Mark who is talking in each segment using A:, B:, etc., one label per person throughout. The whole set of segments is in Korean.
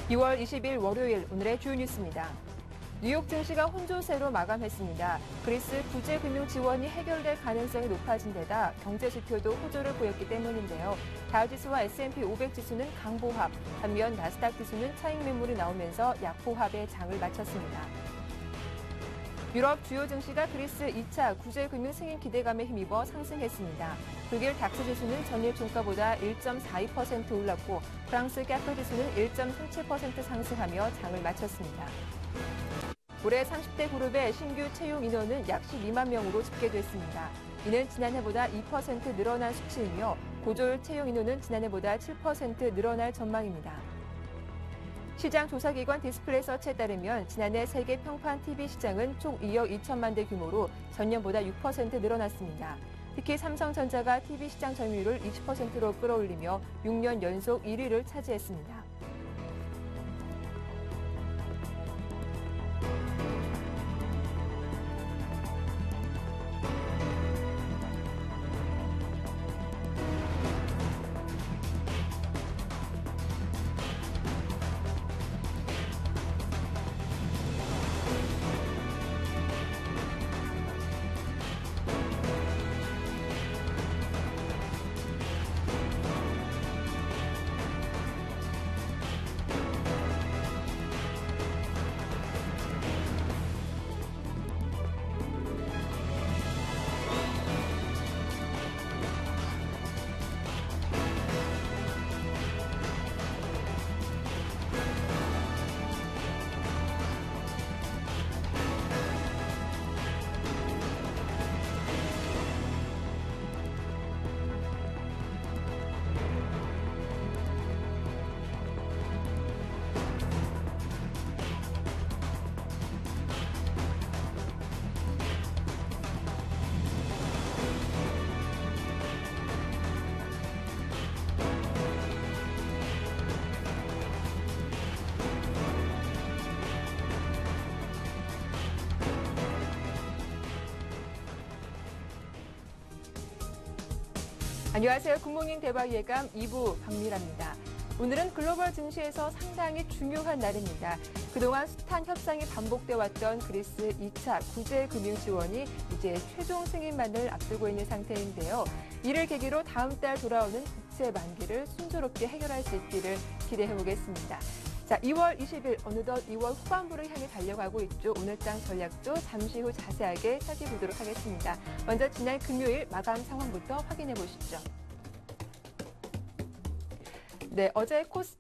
A: 2월 20일 월요일 오늘의 주요 뉴스입니다. 뉴욕 증시가 혼조세로 마감했습니다. 그리스 구제 금융 지원이 해결될 가능성이 높아진 데다 경제 지표도 호조를 보였기 때문인데요. 다우지수와 S&P 500 지수는 강보합, 반면 나스닥 지수는 차익 매물이 나오면서 약보합의 장을 마쳤습니다. 유럽 주요 증시가 그리스 2차 구제 금융 승인 기대감에 힘입어 상승했습니다. 독일 닥스 지수는 전일 종가보다 1.42% 올랐고 프랑스 캐프 지수는 1.37% 상승하며 장을 마쳤습니다. 올해 30대 그룹의 신규 채용 인원은 약 12만 명으로 집계됐습니다. 이는 지난해보다 2% 늘어난 수치이며 고졸 채용 인원은 지난해보다 7% 늘어날 전망입니다. 시장 조사기관 디스플레이 서치에 따르면 지난해 세계 평판 TV 시장은 총 2억 2천만 대 규모로 전년보다 6% 늘어났습니다. 특히 삼성전자가 TV 시장 점유율을 20%로 끌어올리며 6년 연속 1위를 차지했습니다. 안녕하세요. 굿모닝 대박 예감 2부 박미라입니다. 오늘은 글로벌 증시에서 상당히 중요한 날입니다. 그동안 숱한 협상이 반복돼 왔던 그리스 2차 구제 금융 지원이 이제 최종 승인만을 앞두고 있는 상태인데요. 이를 계기로 다음 달 돌아오는 국채 만기를 순조롭게 해결할 수 있기를 기대해 보겠습니다. 자, 2월 20일 어느덧 2월 후반부를 향해 달려가고 있죠. 오늘장 전략도 잠시 후 자세하게 살펴보도록 하겠습니다. 먼저 지난 금요일 마감 상황부터 확인해 보시죠. 네,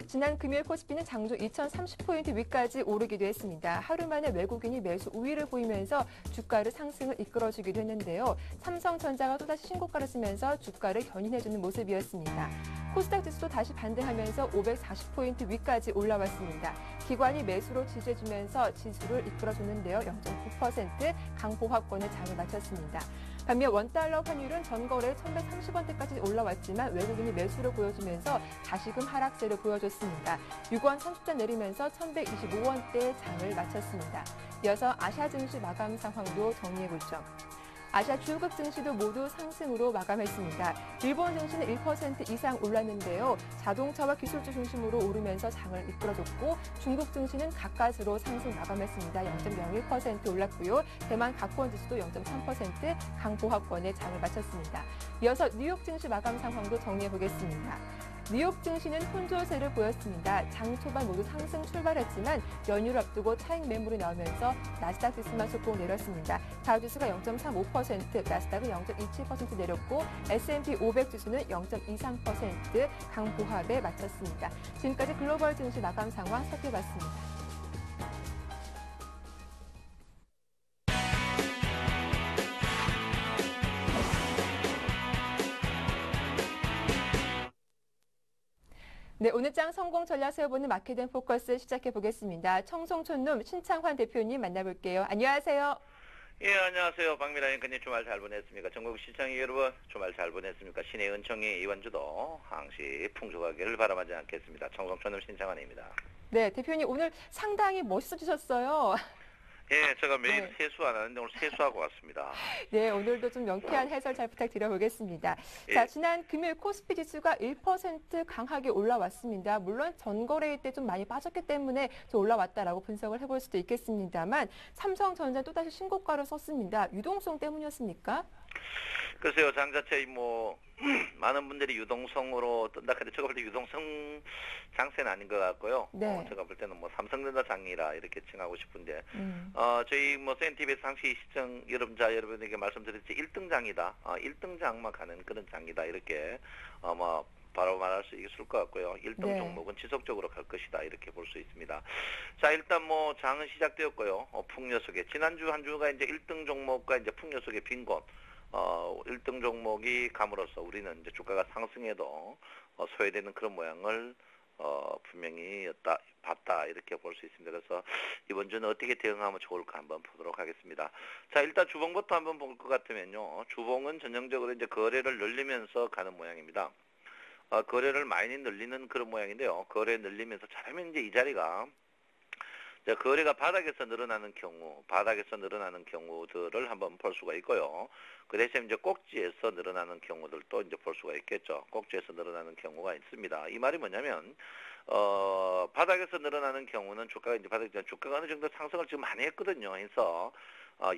A: 지난 금요일 코스피는 장중 2030포인트 위까지 오르기도 했습니다. 하루 만에 외국인이 매수 우위를 보이면서 주가를 상승을 이끌어주기도 했는데요. 삼성전자가 또다시 신고가를 쓰면서 주가를 견인해주는 모습이었습니다. 코스닥 지수도 다시 반등하면서 540포인트 위까지 올라왔습니다. 기관이 매수로 지지해주면서 지수를 이끌어줬는데요. 0.9% 강보합권의 장을 마쳤습니다. 반면 원달러 환율은 전거래 1130원대까지 올라왔지만 외국인이 매수를 보여주면서 다시금 하락세를 보여줬습니다. 6원 30전 내리면서 1125원대 장을 마쳤습니다. 이어서 아시아 증시 마감 상황도 정리해보죠. 아시아 주요국 증시도 모두 상승으로 마감했습니다. 일본 증시는 1% 이상 올랐는데요. 자동차와 기술주 중심으로 오르면서 장을 이끌어줬고 중국 증시는 가까스로 상승 마감했습니다. 0.01% 올랐고요. 대만 각권 지수도 0.3% 강보합권의 장을 마쳤습니다. 이어서 뉴욕 증시 마감 상황도 정리해보겠습니다. 뉴욕 증시는 혼조세를 보였습니다. 장 초반 모두 상승 출발했지만 연휴를 앞두고 차익 매물이 나오면서 나스닥 지수만 소폭 내렸습니다. 다우지수가 0.35%, 나스닥은 0.27% 내렸고 S&P 500 지수는 0.23% 강보합에 마쳤습니다. 지금까지 글로벌 증시 마감 상황 살펴봤습니다. 네, 오늘장 성공 전략 세워보는 마켓앤 포커스 시작해 보겠습니다. 청송촌룸 신창환 대표님 만나볼게요. 안녕하세요.
B: 예, 안녕하세요. 박미라 앵커님 주말 잘 보냈습니까? 전국 시청자 여러분 주말 잘 보냈습니까? 신의 은총이 이번 주도 항시 풍족하기를 바라마지 않겠습니다. 청송촌룸 신창환입니다.
A: 네, 대표님 오늘 상당히 멋있어지셨어요.
B: 예, 제가 매일
A: 네.
B: 세수 안 하는데 오늘 세수하고 왔습니다.
A: 네, 오늘도 좀 명쾌한 해설 잘 부탁드려보겠습니다. 자,
B: 예,
A: 지난 금요일 코스피 지수가 1% 강하게 올라왔습니다. 물론 전거래일 때 좀 많이 빠졌기 때문에 좀 올라왔다라고 분석을 해볼 수도 있겠습니다만 삼성전자 또다시 신고가를 썼습니다. 유동성 때문이었습니까?
B: 글쎄요, 장 자체 뭐 많은 분들이 유동성으로 뜬다 하는데 제가 볼 때 유동성 장세는 아닌 것 같고요.
A: 네.
B: 제가 볼 때는 뭐 삼성전자 장이라 이렇게 칭하고 싶은데,
A: 음.
B: 저희 뭐 센티비에서 상시 시청 여러분에게 말씀드렸지 1등 장이다. 1등 장만 가는 그런 장이다. 이렇게 뭐 바로 말할 수 있을 것 같고요. 1등
A: 네.
B: 종목은 지속적으로 갈 것이다. 이렇게 볼 수 있습니다. 자, 일단 뭐 장은 시작되었고요. 풍요 속에 지난주 한 주가 이제 1등 종목과 이제 풍요 속의 빈 곳. 1등 종목이 감으로써 우리는 이제 주가가 상승해도 소외되는 그런 모양을 분명히 봤다 이렇게 볼 수 있습니다. 그래서 이번 주는 어떻게 대응하면 좋을까 한번 보도록 하겠습니다. 자, 일단 주봉부터 한번 볼 것 같으면요. 주봉은 전형적으로 이제 거래를 늘리면서 가는 모양입니다. 거래를 많이 늘리는 그런 모양인데요. 거래 늘리면서 잘하면 이제 이 자리가 거래가 바닥에서 늘어나는 경우들을 한번 볼 수가 있고요. 그 대신 이제 꼭지에서 늘어나는 경우들도 이제 볼 수가 있겠죠. 꼭지에서 늘어나는 경우가 있습니다. 이 말이 뭐냐면, 바닥에서 늘어나는 경우는 주가가 어느 정도 상승을 지금 많이 했거든요. 그래서,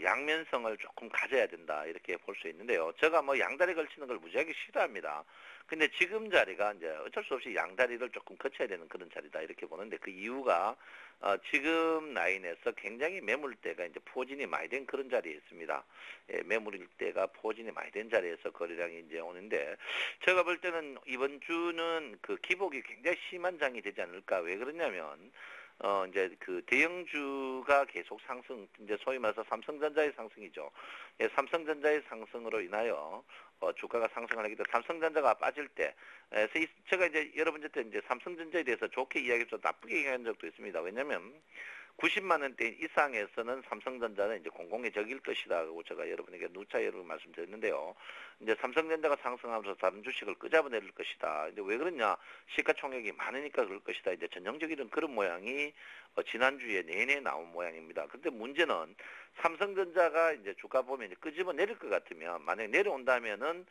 B: 양면성을 조금 가져야 된다. 이렇게 볼 수 있는데요. 제가 뭐 양다리 걸치는 걸 무지하게 싫어합니다. 근데 지금 자리가 이제 어쩔 수 없이 양다리를 조금 거쳐야 되는 그런 자리다. 이렇게 보는데 그 이유가 지금 라인에서 굉장히 매물대가 이제 포진이 많이 된 그런 자리에 있습니다. 예, 매물대가 포진이 많이 된 자리에서 거래량이 이제 오는데 제가 볼 때는 이번 주는 그 기복이 굉장히 심한 장이 되지 않을까. 왜 그러냐면 이제 그 대형주가 계속 상승, 이제 소위 말해서 삼성전자의 상승이죠. 예, 삼성전자의 상승으로 인하여 주가가 상승을 하기 때문에 삼성전자가 빠질 때, 제가 이제 여러분한테 이제 삼성전자에 대해서 좋게 이야기해서 나쁘게 얘기한 적도 있습니다. 왜냐면 90만 원대 이상에서는 삼성전자는 이제 공공의 적일 것이라고 제가 여러분에게 누차 여러 번 말씀드렸는데요. 이제 삼성전자가 상승하면서 다른 주식을 끄잡아내릴 것이다. 이제 왜 그러냐? 시가총액이 많으니까 그럴 것이다. 이제 전형적인 그런 모양이 지난주에 내내 나온 모양입니다. 근데 문제는 삼성전자가 이제 주가 보면 이제 끄집어 내릴 것 같으면 만약에 내려온다면은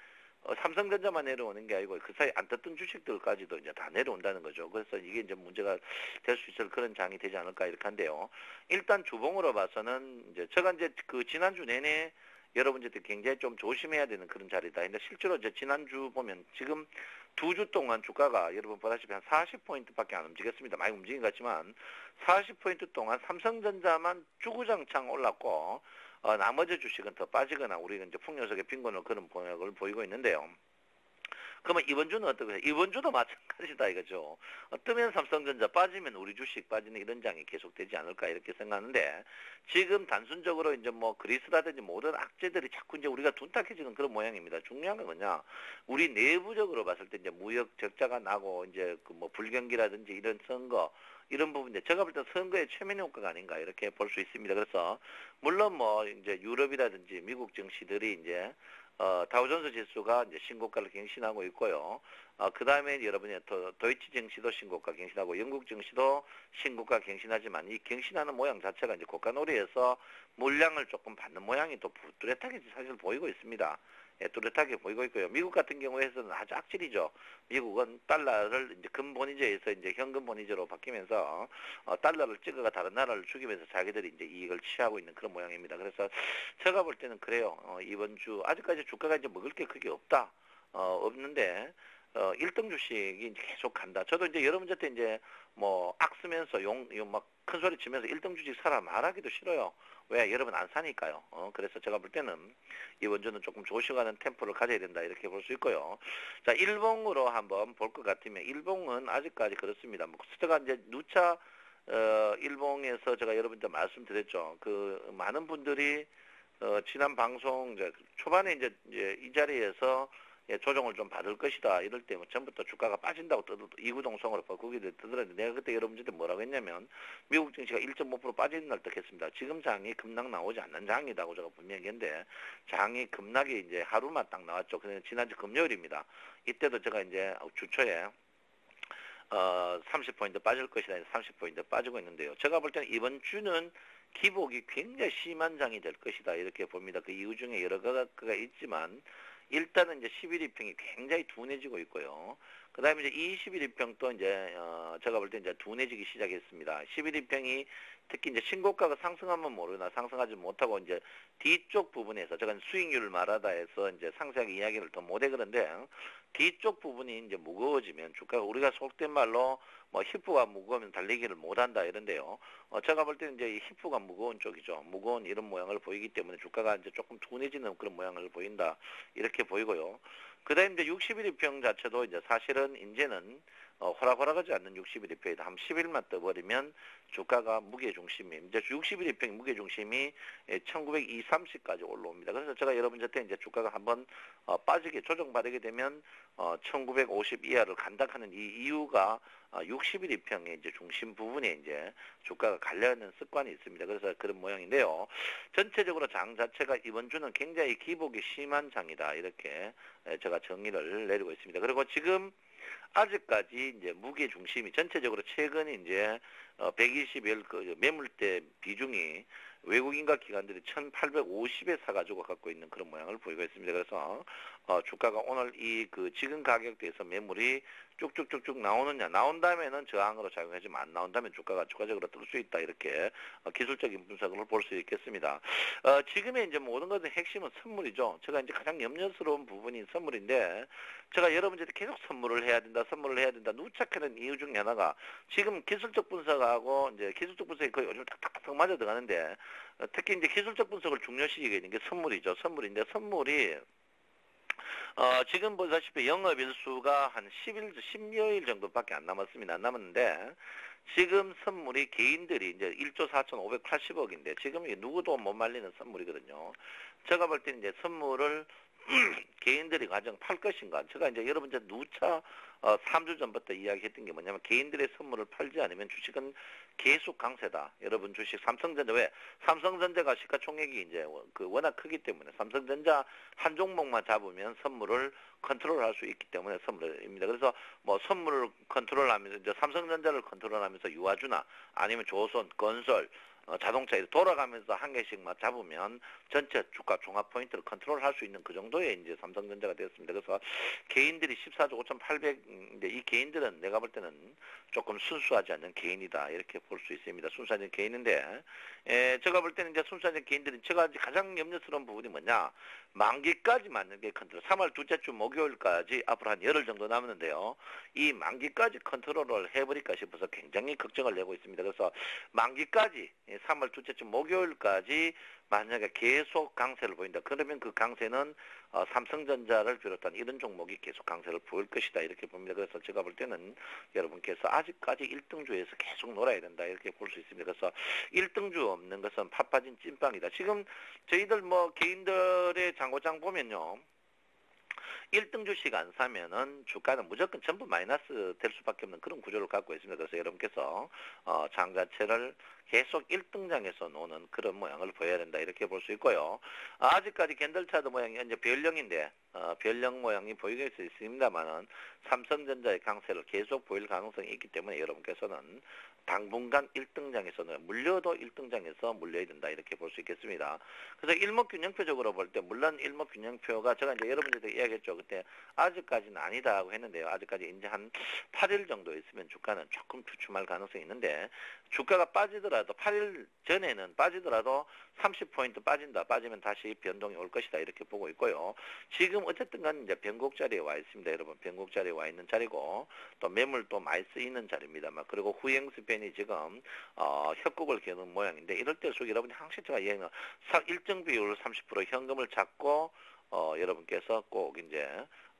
B: 삼성전자만 내려오는 게 아니고 그 사이 안 떴던 주식들까지도 이제 다 내려온다는 거죠. 그래서 이게 이제 문제가 될 수 있을 그런 장이 되지 않을까 이렇게 한데요. 일단 주봉으로 봐서는 이제 제가 이제 그 지난주 내내 여러분들이 굉장히 좀 조심해야 되는 그런 자리다. 근데 실제로 이제 지난주 보면 지금 2주 동안 주가가 여러분 보다시피 한 40포인트밖에 안 움직였습니다. 많이 움직인 것 같지만 40포인트 동안 삼성전자만 주구장창 올랐고 나머지 주식은 더 빠지거나 우리는 이제 풍요속의 빈곤을 그런 모양을 보이고 있는데요. 그러면 이번 주는 어떻게 이번 주도 마찬가지다 이거죠. 뜨면 삼성전자 빠지면 우리 주식 빠지는 이런 장이 계속되지 않을까 이렇게 생각하는데 지금 단순적으로 이제 뭐 그리스라든지 모든 악재들이 자꾸 이제 우리가 둔탁해지는 그런 모양입니다. 중요한 건 뭐냐? 우리 내부적으로 봤을 때 이제 무역 적자가 나고 이제 그 뭐 불경기라든지 이런 선거 이런 부분인데 제가 볼 때 선거의 최면 효과가 아닌가 이렇게 볼 수 있습니다. 그래서 물론 뭐 이제 유럽이라든지 미국 증시들이 이제 다우존스 지수가 이제 신고가를 갱신하고 있고요. 그 다음에 여러분이 도이치 증시도 신고가 갱신하고 영국 증시도 신고가 갱신하지만 이 갱신하는 모양 자체가 이제 고가놀이에서 물량을 조금 받는 모양이 또 뚜렷하게 사실 보이고 있습니다. 예, 뚜렷하게 보이고 있고요. 미국 같은 경우에서는 아주 악질이죠. 미국은 달러를 이제 금본위제에서 이제 현금 본위제로 바뀌면서 달러를 찍어가 다른 나라를 죽이면서 자기들이 이제 이익을 취하고 있는 그런 모양입니다. 그래서 제가 볼 때는 그래요. 이번 주 아직까지 주가가 이제 먹을 게 크게 없다. 없는데 1등 주식이 이제 계속 간다. 저도 이제 여러분한테 이제 뭐 악쓰면서 막 큰 소리 치면서 1등 주식 사라 말하기도 싫어요. 왜? 여러분 안 사니까요. 그래서 제가 볼 때는 이번 주는 조금 조심하는 템포를 가져야 된다. 이렇게 볼 수 있고요. 자, 일봉으로 한번 볼 것 같으면 일봉은 아직까지 그렇습니다. 뭐 제가 이제 누차 일봉에서 제가 여러분한테 말씀드렸죠. 그 많은 분들이 지난 방송 이제 초반에 이제 이 자리에서 예, 조정을 좀 받을 것이다. 이럴 때 뭐 전부터 주가가 빠진다고 이구동성으로 거기를 뜨더라는데 내가 그때 여러분들한테 뭐라고 했냐면 미국 증시가 1.5% 빠지는 날 떡했습니다. 지금 장이 급락 나오지 않는 장이라고 제가 분명히 했는데 장이 급락이 이제 하루만 딱 나왔죠. 그냥 지난주 금요일입니다. 이때도 제가 이제 주초에 30포인트 빠질 것이다. 30포인트 빠지고 있는데요. 제가 볼 때는 이번 주는 기복이 굉장히 심한 장이 될 것이다 이렇게 봅니다. 그 이유 중에 여러 가지가 있지만 일단은 이제 11일평이 굉장히 둔해지고 있고요. 그 다음에 이제 21일평도 이제, 제가 볼 때 이제 둔해지기 시작했습니다. 11일평이 특히 이제 신고가가 상승하면 모르나 상승하지 못하고 이제 뒤쪽 부분에서 제가 수익률을 말하다 해서 이제 상세하게 이야기를 더 못해 그런데 뒤쪽 부분이 이제 무거워지면 주가가 우리가 속된 말로 뭐 히프가 무거우면 달리기를 못한다 이런데요. 제가 볼 때는 이제 히프가 무거운 쪽이죠. 무거운 이런 모양을 보이기 때문에 주가가 이제 조금 둔해지는 그런 모양을 보인다 이렇게 보이고요. 그다음에 이제 61일평 자체도 이제 사실은 이제는 호락호락하지 않는 61일평이다. 한 10일만 떠버리면 주가가 무게중심이 이제 61일평 무게중심이 1920, 30까지 올라옵니다. 그래서 제가 여러분한테 이제 주가가 한번 빠지게 조정받게 되면 1950 이하를 간다 하는 이 이유가 61일평의 이제 중심 부분에 이제 주가가 갈려있는 습관이 있습니다. 그래서 그런 모양인데요. 전체적으로 장 자체가 이번 주는 굉장히 기복이 심한 장이다. 이렇게 제가 정의를 내리고 있습니다. 그리고 지금 아직까지 이제 무게 중심이 전체적으로 최근 이제 120일 그 매물대 비중이 외국인과 기관들이 1,850에 사가지고 갖고 있는 그런 모양을 보이고 있습니다. 그래서 주가가 오늘 이 그 지금 가격대에서 매물이 쭉쭉쭉쭉 나온다면은 저항으로 작용하지만 안 나온다면 주가가 추가적으로 뜰 수 있다 이렇게 기술적인 분석을 볼 수 있겠습니다. 지금의 이제 모든 것의 핵심은 선물이죠. 제가 이제 가장 염려스러운 부분이 선물인데 제가 여러분들한테 계속 선물을 해야 된다 누적하는 이유 중에 하나가 지금 기술적 분석하고 이제 기술적 분석이 거의 요즘 탁탁탁 맞아 들어가는데 특히 이제 기술적 분석을 중요시하게 있는 게 선물이죠. 선물인데 선물이 지금 보다시피 영업일수가 한 10여일 정도밖에 안 남았습니다. 안 남았는데, 지금 선물이 개인들이 이제 1조 4,580억인데, 지금 이게 누구도 못 말리는 선물이거든요. 제가 볼 때는 이제 선물을 개인들이 가장 팔 것인가. 제가 이제 여러분 이제 누차 3주 전부터 이야기했던 게 뭐냐면 개인들의 선물을 팔지 않으면 주식은 계속 강세다. 여러분 주식 삼성전자 왜? 삼성전자가 시가총액이 이제 그 워낙 크기 때문에 삼성전자 한 종목만 잡으면 선물을 컨트롤할 수 있기 때문에 선물입니다. 그래서 뭐 선물을 컨트롤하면서 이제 삼성전자를 컨트롤하면서 유아주나 아니면 조선, 건설 자동차 이렇게 돌아가면서 한 개씩만 잡으면 전체 주가 종합 포인트를 컨트롤할 수 있는 그 정도의 이제 삼성전자가 되었습니다. 그래서 개인들이 14조 5,800, 이제 이 개인들은 내가 볼 때는 조금 순수하지 않는 개인이다 이렇게 볼 수 있습니다. 순수하지 않은 개인인데, 제가 볼 때는 이제 순수하지 않은 개인들은 제가 가장 염려스러운 부분이 뭐냐, 만기까지 맞는 게 컨트롤. 3월 둘째 주 목요일까지 앞으로 한 열흘 정도 남았는데요. 이 만기까지 컨트롤을 해버릴까 싶어서 굉장히 걱정을 내고 있습니다. 그래서 만기까지 3월 둘째 주 목요일까지 만약에 계속 강세를 보인다. 그러면 그 강세는 삼성전자를 비롯한 이런 종목이 계속 강세를 보일 것이다. 이렇게 봅니다. 그래서 제가 볼 때는 여러분께서 아직까지 1등주에서 계속 놀아야 된다. 이렇게 볼 수 있습니다. 그래서 1등주 없는 것은 파빠진 찐빵이다. 지금 저희들 뭐 개인들의 장고장 보면요. 1등 주식 안 사면은 주가는 무조건 전부 마이너스 될 수밖에 없는 그런 구조를 갖고 있습니다. 그래서 여러분께서 장 자체를 계속 1등장에서 노는 그런 모양을 보여야 된다. 이렇게 볼 수 있고요. 아직까지 캔들 차트 모양이 이제 별령인데 별령 모양이 보이고 있습니다만은 삼성전자의 강세를 계속 보일 가능성이 있기 때문에 여러분께서는 당분간 1등장에서는 물려도 1등장에서 물려야 된다. 이렇게 볼 수 있겠습니다. 그래서 일목균형표적으로 볼 때 물론 일목균형표가 제가 이제 여러분들한테 이야기했죠. 그때 아직까지는 아니다고 했는데요. 아직까지 이제 한 8일 정도 있으면 주가는 조금 주춤할 가능성이 있는데 주가가 빠지더라도 8일 전에는 빠지더라도 30포인트 빠진다. 빠지면 다시 변동이 올 것이다. 이렇게 보고 있고요. 지금 어쨌든 간 이제 변곡 자리에 와 있습니다. 여러분 변곡 자리에 와 있는 자리고 또 매물도 많이 쓰이는 자리입니다만 그리고 후행 스팬이 지금 협곡을 겨눈 모양인데 이럴 때일수록 여러분이 항상 제가 이야기하는 일정 비율 30% 현금을 잡고 여러분께서 꼭 이제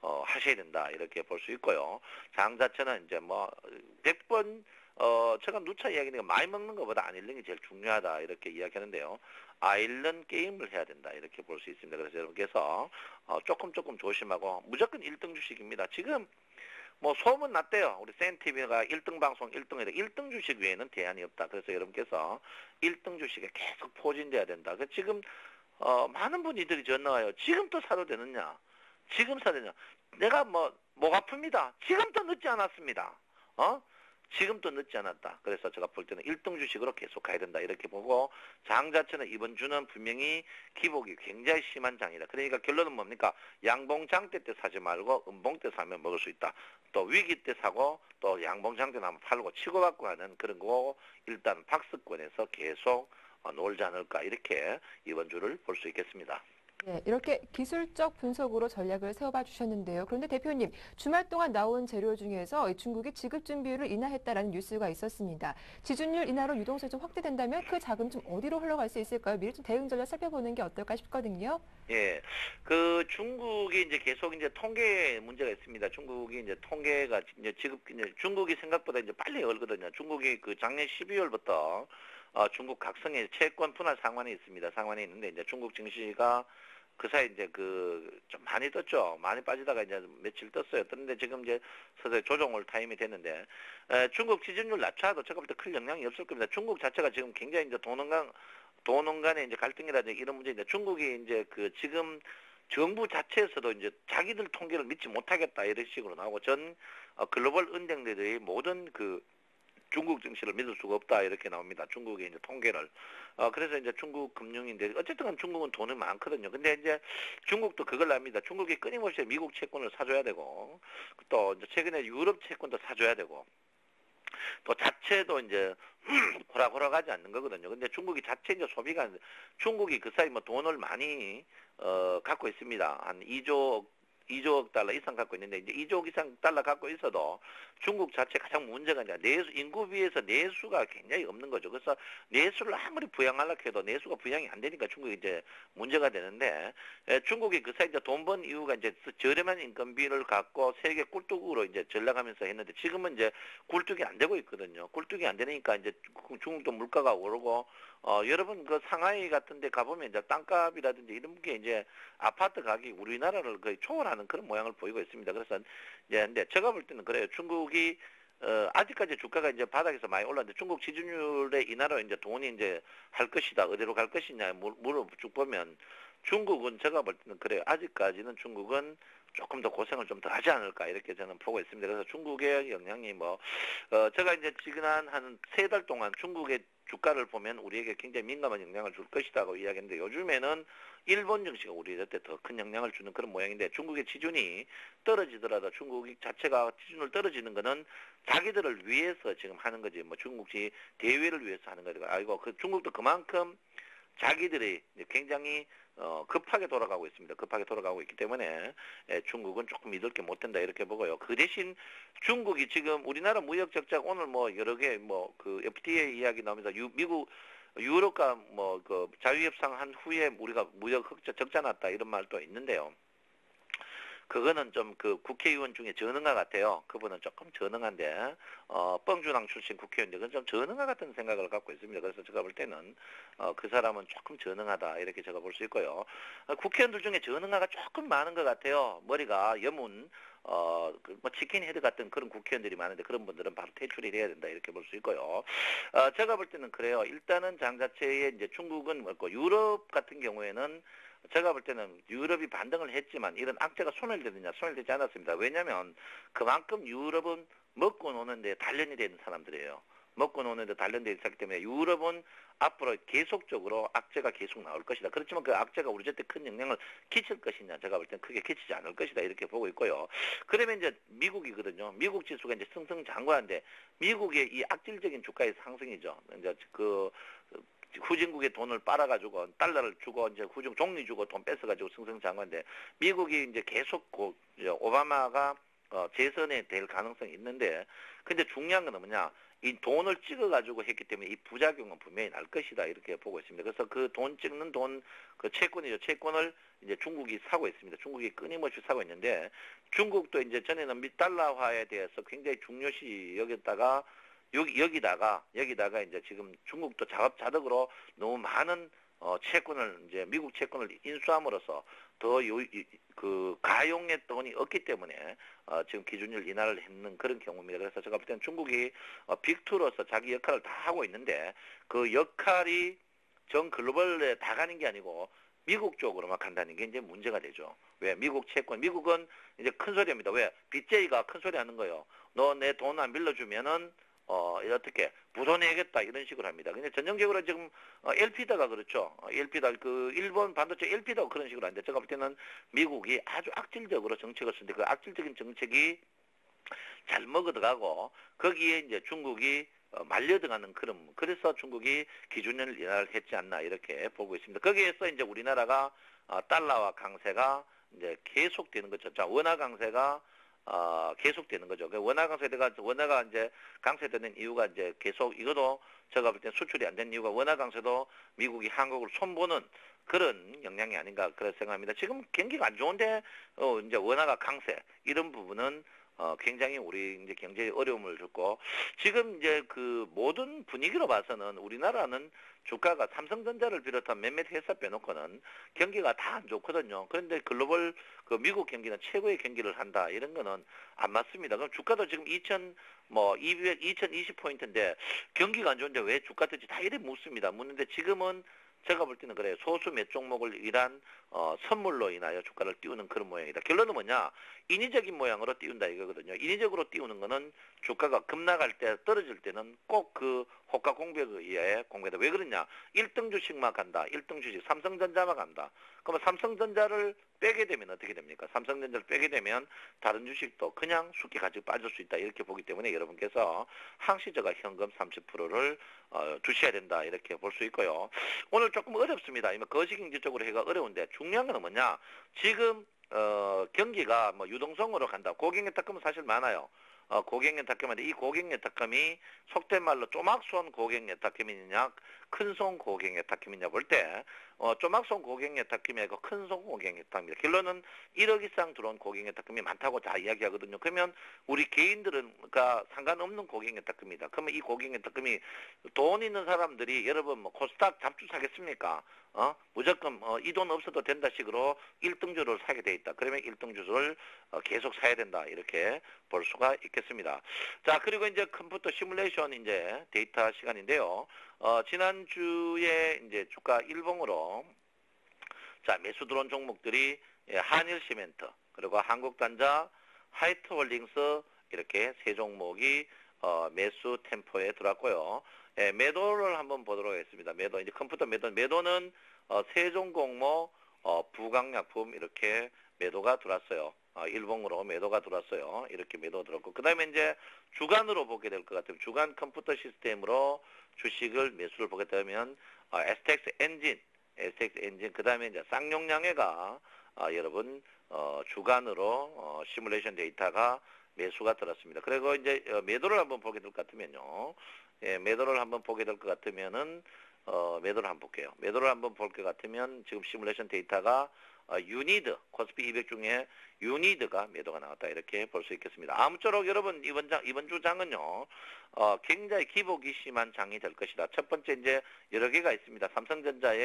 B: 하셔야 된다. 이렇게 볼 수 있고요. 장 자체는 이제 뭐 100번 제가 누차 이야기하는 게 많이 먹는 것보다 안 잃는 게 제일 중요하다. 이렇게 이야기하는데요. 잃는 게임을 해야 된다. 이렇게 볼 수 있습니다. 그래서 여러분께서 조금 조심하고 무조건 1등 주식입니다. 지금 뭐 소문 났대요. 우리 센TV가 1등 방송 1등이다. 1등 주식 외에는 대안이 없다. 그래서 여러분께서 1등 주식에 계속 포진돼야 된다. 그래서 지금 많은 분들이 전화와요. 지금 또 사도 되느냐? 지금 사도 되느냐? 내가 목 아픕니다. 지금도 늦지 않았습니다. 지금도 늦지 않았다. 그래서 제가 볼 때는 1등 주식으로 계속 가야 된다. 이렇게 보고 장 자체는 이번 주는 분명히 기복이 굉장히 심한 장이다. 그러니까 결론은 뭡니까? 양봉장대 때 사지 말고 음봉 때 사면 먹을 수 있다. 또 위기 때 사고 또 양봉장대 나면 팔고 치고받고 하는 그런 거 일단 박스권에서 계속 놀지 않을까 이렇게 이번 주를 볼 수 있겠습니다.
A: 네, 이렇게 기술적 분석으로 전략을 세워봐 주셨는데요. 그런데 대표님, 주말 동안 나온 재료 중에서 중국이 지급 준비율을 인하했다라는 뉴스가 있었습니다. 지준율 인하로 유동성이 좀 확대된다면 그 자금 좀 어디로 흘러갈 수 있을까요? 미리 좀 대응 전략 살펴보는 게 어떨까 싶거든요.
B: 예, 그 중국이 이제 계속 이제 통계 문제가 있습니다. 중국이 이제 통계가 이제 이제 중국이 생각보다 이제 빨리 열거든요. 중국이 그 작년 12월부터 중국 각성의 채권 분할 상환이 있습니다. 상환이 있는데 이제 중국 증시가 그 사이 이제 그 좀 많이 떴죠. 많이 빠지다가 이제 며칠 떴어요. 떴는데 지금 이제 서서히 조정을 타임이 됐는데 중국 지준율 낮춰도 제가 볼 때 큰 영향이 없을 겁니다. 중국 자체가 지금 굉장히 이제 도농 간의 이제 갈등이라든지 이런 문제인데 중국이 이제 그 지금 정부 자체에서도 이제 자기들 통계를 믿지 못하겠다 이런 식으로 나오고 전 글로벌 은행들의 모든 그 중국 증시를 믿을 수가 없다 이렇게 나옵니다. 중국의 이제 통계를. 그래서 이제 중국 금융인데 어쨌든 중국은 돈이 많거든요. 근데 이제 중국도 그걸 압니다. 중국이 끊임없이 미국 채권을 사줘야 되고 또 이제 최근에 유럽 채권도 사줘야 되고 또 자체도 이제 호락호락하지 않는 거거든요. 근데 중국이 자체 이제 소비가 중국이 그 사이 뭐 돈을 많이 갖고 있습니다. 한 2조 달러 이상 갖고 있는데 이제 2조 이상 달러 갖고 있어도 중국 자체 가장 문제가 이제 인구 비해서 내수가 굉장히 없는 거죠. 그래서 내수를 아무리 부양하려고 해도 내수가 부양이 안 되니까 중국이 이제 문제가 되는데 중국이 그 사이 이제 돈 번 이유가 이제 저렴한 인건비를 갖고 세계 꿀뚝으로 이제 전락하면서 했는데 지금은 이제 꿀뚝이 안 되고 있거든요. 꿀뚝이 안 되니까 이제 중국도 물가가 오르고 여러분 그 상하이 같은 데 가보면 이제 땅값이라든지 이런 게 이제 아파트 가격이 우리나라를 거의 초월하는 그런 모양을 보이고 있습니다. 그래서 이제 근데 제가 볼 때는 그래요. 중국이 아직까지 주가가 이제 바닥에서 많이 올랐는데 중국 지준율의 인하로 이제 돈이 이제 할 것이다. 어디로 갈 것이냐 물어 쭉 보면 중국은 제가 볼 때는 그래요. 아직까지는 중국은 조금 더 고생을 좀 더 하지 않을까 이렇게 저는 보고 있습니다. 그래서 중국의 영향이 제가 이제 지난 한 3달 동안 중국의 주가를 보면 우리에게 굉장히 민감한 영향을 줄 것이라고 이야기했는데 요즘에는 일본 증시가 우리한테 더 큰 영향을 주는 그런 모양인데 중국의 지준이 떨어지더라도 중국 자체가 지준을 떨어지는 거는 자기들을 위해서 지금 하는 거지 뭐 중국이 대외를 위해서 하는 거니까 아이고 그 중국도 그만큼 자기들이 굉장히 급하게 돌아가고 있습니다. 급하게 돌아가고 있기 때문에 중국은 조금 믿을 게 못 된다 이렇게 보고요. 그 대신 중국이 지금 우리나라 무역 적자가 오늘 뭐 여러 개 뭐 그 FTA 이야기 나오면서 미국 유럽과 뭐 그 자유협상 한 후에 우리가 무역 적자 났다 이런 말도 있는데요. 그거는 좀 그 국회의원 중에 전능화 같아요. 그분은 조금 전능한데 뻥주당 출신 국회의원인데 그건 좀 전능화 같은 생각을 갖고 있습니다. 그래서 제가 볼 때는 그 사람은 조금 전능하다 이렇게 제가 볼 수 있고요. 국회의원들 중에 전능화가 조금 많은 것 같아요. 머리가 여문 뭐 치킨 헤드 같은 그런 국회의원들이 많은데 그런 분들은 바로 퇴출이 돼야 된다 이렇게 볼 수 있고요. 제가 볼 때는 그래요. 일단은 장 자체에 이제 중국은 뭐고 유럽 같은 경우에는 제가 볼 때는 유럽이 반등을 했지만 이런 악재가 소멸되느냐 소멸되지 않았습니다. 왜냐하면 그만큼 유럽은 먹고 노는데 단련이 되는 사람들이에요. 먹고 노는데 단련되어 있기 때문에 유럽은 앞으로 계속적으로 악재가 계속 나올 것이다. 그렇지만 그 악재가 우리한테 큰 영향을 끼칠 것이냐 제가 볼 때는 크게 끼치지 않을 것이다 이렇게 보고 있고요. 그러면 이제 미국이거든요. 미국 지수가 이제 승승장구한데 미국의 이 악질적인 주가의 상승이죠. 이제 후진국의 돈을 빨아가지고 달러를 주고 이제 후진 종리 주고 돈 뺏어가지고 승승장구한데 미국이 이제 계속 이제 오바마가 재선에 될 가능성이 있는데 근데 중요한 건 뭐냐 이 돈을 찍어가지고 했기 때문에 이 부작용은 분명히 날 것이다 이렇게 보고 있습니다. 그래서 그 돈 찍는 그 채권이죠. 채권을 이제 중국이 사고 있습니다. 중국이 끊임없이 사고 있는데 중국도 이제 전에는 달러화에 대해서 굉장히 중요시 여겼다가 여기다가 이제 지금 중국도 자업자득으로 너무 많은 채권을 이제 미국 채권을 인수함으로써 더 그 가용의 돈이 없기 때문에 지금 기준율 인하를 했는 그런 경우입니다. 그래서 제가 볼 때는 중국이 빅2로서 자기 역할을 다 하고 있는데 그 역할이 전 글로벌에 다 가는 게 아니고 미국 쪽으로만 간다는 게 이제 문제가 되죠. 왜? 미국 채권, 미국은 이제 큰 소리입니다. 왜? BJ가 큰 소리 하는 거예요. 너 내 돈 안 빌려주면은 어떻게 부도내야겠다 이런 식으로 합니다. 근데 전형적으로 지금 LP다가 그렇죠. LP다 그 일본 반도체 LP다가 그런 식으로 하는데 제가 볼 때는 미국이 아주 악질적으로 정책을 쓰는데 그 악질적인 정책이 잘 먹어들어가고 거기에 이제 중국이 말려들어가는 그런 그래서 중국이 기준을 인하를 했지 않나 이렇게 보고 있습니다. 거기에서 이제 우리나라가 달러와 강세가 이제 계속되는 거죠. 자, 원화 강세가 계속되는 거죠. 원화가 이제 강세되는 이유가 이제 계속 이것도 제가 볼 때 수출이 안 된 이유가 원화 강세도 미국이 한국을 손보는 그런 영향이 아닌가 그런 생각합니다. 지금 경기가 안 좋은데 이제 원화가 강세 이런 부분은 굉장히 우리 이제 경제에 어려움을 줬고 지금 이제 그 모든 분위기로 봐서는 우리나라는 주가가 삼성전자를 비롯한 몇몇 회사 빼놓고는 경기가 다 안 좋거든요. 그런데 글로벌 그 미국 경기는 최고의 경기를 한다 이런 거는 안 맞습니다. 그럼 주가도 지금 2020포인트인데 경기가 안 좋은데 왜 주가 뜨지 다 이래 묻습니다. 묻는데 지금은 제가 볼 때는 그래요. 소수 몇 종목을 일한 선물로 인하여 주가를 띄우는 그런 모양이다. 결론은 뭐냐? 인위적인 모양으로 띄운다 이거거든요. 인위적으로 띄우는 거는 주가가 급락할 때 떨어질 때는 꼭 그 호가 공백에 의해 공개다. 왜 그러냐? 1등 주식만 간다. 1등 주식 삼성전자만 간다. 그러면 삼성전자를 빼게 되면 어떻게 됩니까? 삼성전자를 빼게 되면 다른 주식도 그냥 쉽게 가지고 빠질 수 있다. 이렇게 보기 때문에 여러분께서 항시저가 현금 30%를 주셔야 된다. 이렇게 볼 수 있고요. 오늘 조금 어렵습니다. 거시경제적으로 해가 어려운데 중요한 건 뭐냐? 지금 경기가 뭐 유동성으로 간다. 고객의 특검은 사실 많아요. 고객의 특검인데 이 고객의 특검이 속된 말로 쪼막손 고객의 특검이냐 큰손 고객의 특검이냐 볼 때 쪼막손 고객의 특검이 아니고 큰손 고객의 특검입니다. 결론은 1억 이상 들어온 고객의 특검이 많다고 다 이야기하거든요. 그러면 우리 개인들은 그러니까 상관없는 고객의 특검입니다. 그러면 이 고객의 특검이 돈 있는 사람들이 여러분 뭐 코스닥 잡주 사겠습니까? 무조건 이 돈 없어도 된다 식으로 1등주를 사게 돼 있다. 그러면 1등주를 계속 사야 된다. 이렇게 볼 수가 있겠습니다. 자, 그리고 이제 컴퓨터 시뮬레이션 이제 데이터 시간인데요. 지난주에 이제 주가 일봉으로 자, 매수 들어온 종목들이 한일시멘트, 그리고 한국단자, 하이트홀딩스 이렇게 세 종목이 매수 템포에 들어왔고요. 매도를 한번 보도록 하겠습니다. 매도 이제 컴퓨터 매도는 세종공모, 부강약품 이렇게 매도가 들어왔어요. 일봉으로 매도가 들어왔어요. 이렇게 매도 들었고 그 다음에 이제 주간으로 보게 될 것 같으면 주간 컴퓨터 시스템으로 주식을 매수를 보게 되면 STX 엔진 그 다음에 이제 쌍용양해가 여러분 주간으로 시뮬레이션 데이터가 매수가 들었습니다. 그리고 이제 매도를 한번 보게 될 것 같으면요. 매도를 한번 보게 될 것 같으면은 매도를 한번 볼게요. 매도를 한번 볼 것 같으면 지금 시뮬레이션 데이터가 유니드 코스피 200 중에 유니드가 매도가 나왔다 이렇게 볼 수 있겠습니다. 아무쪼록 여러분 이번 주 장은요 굉장히 기복이 심한 장이 될 것이다. 첫 번째 이제 여러 개가 있습니다. 삼성전자가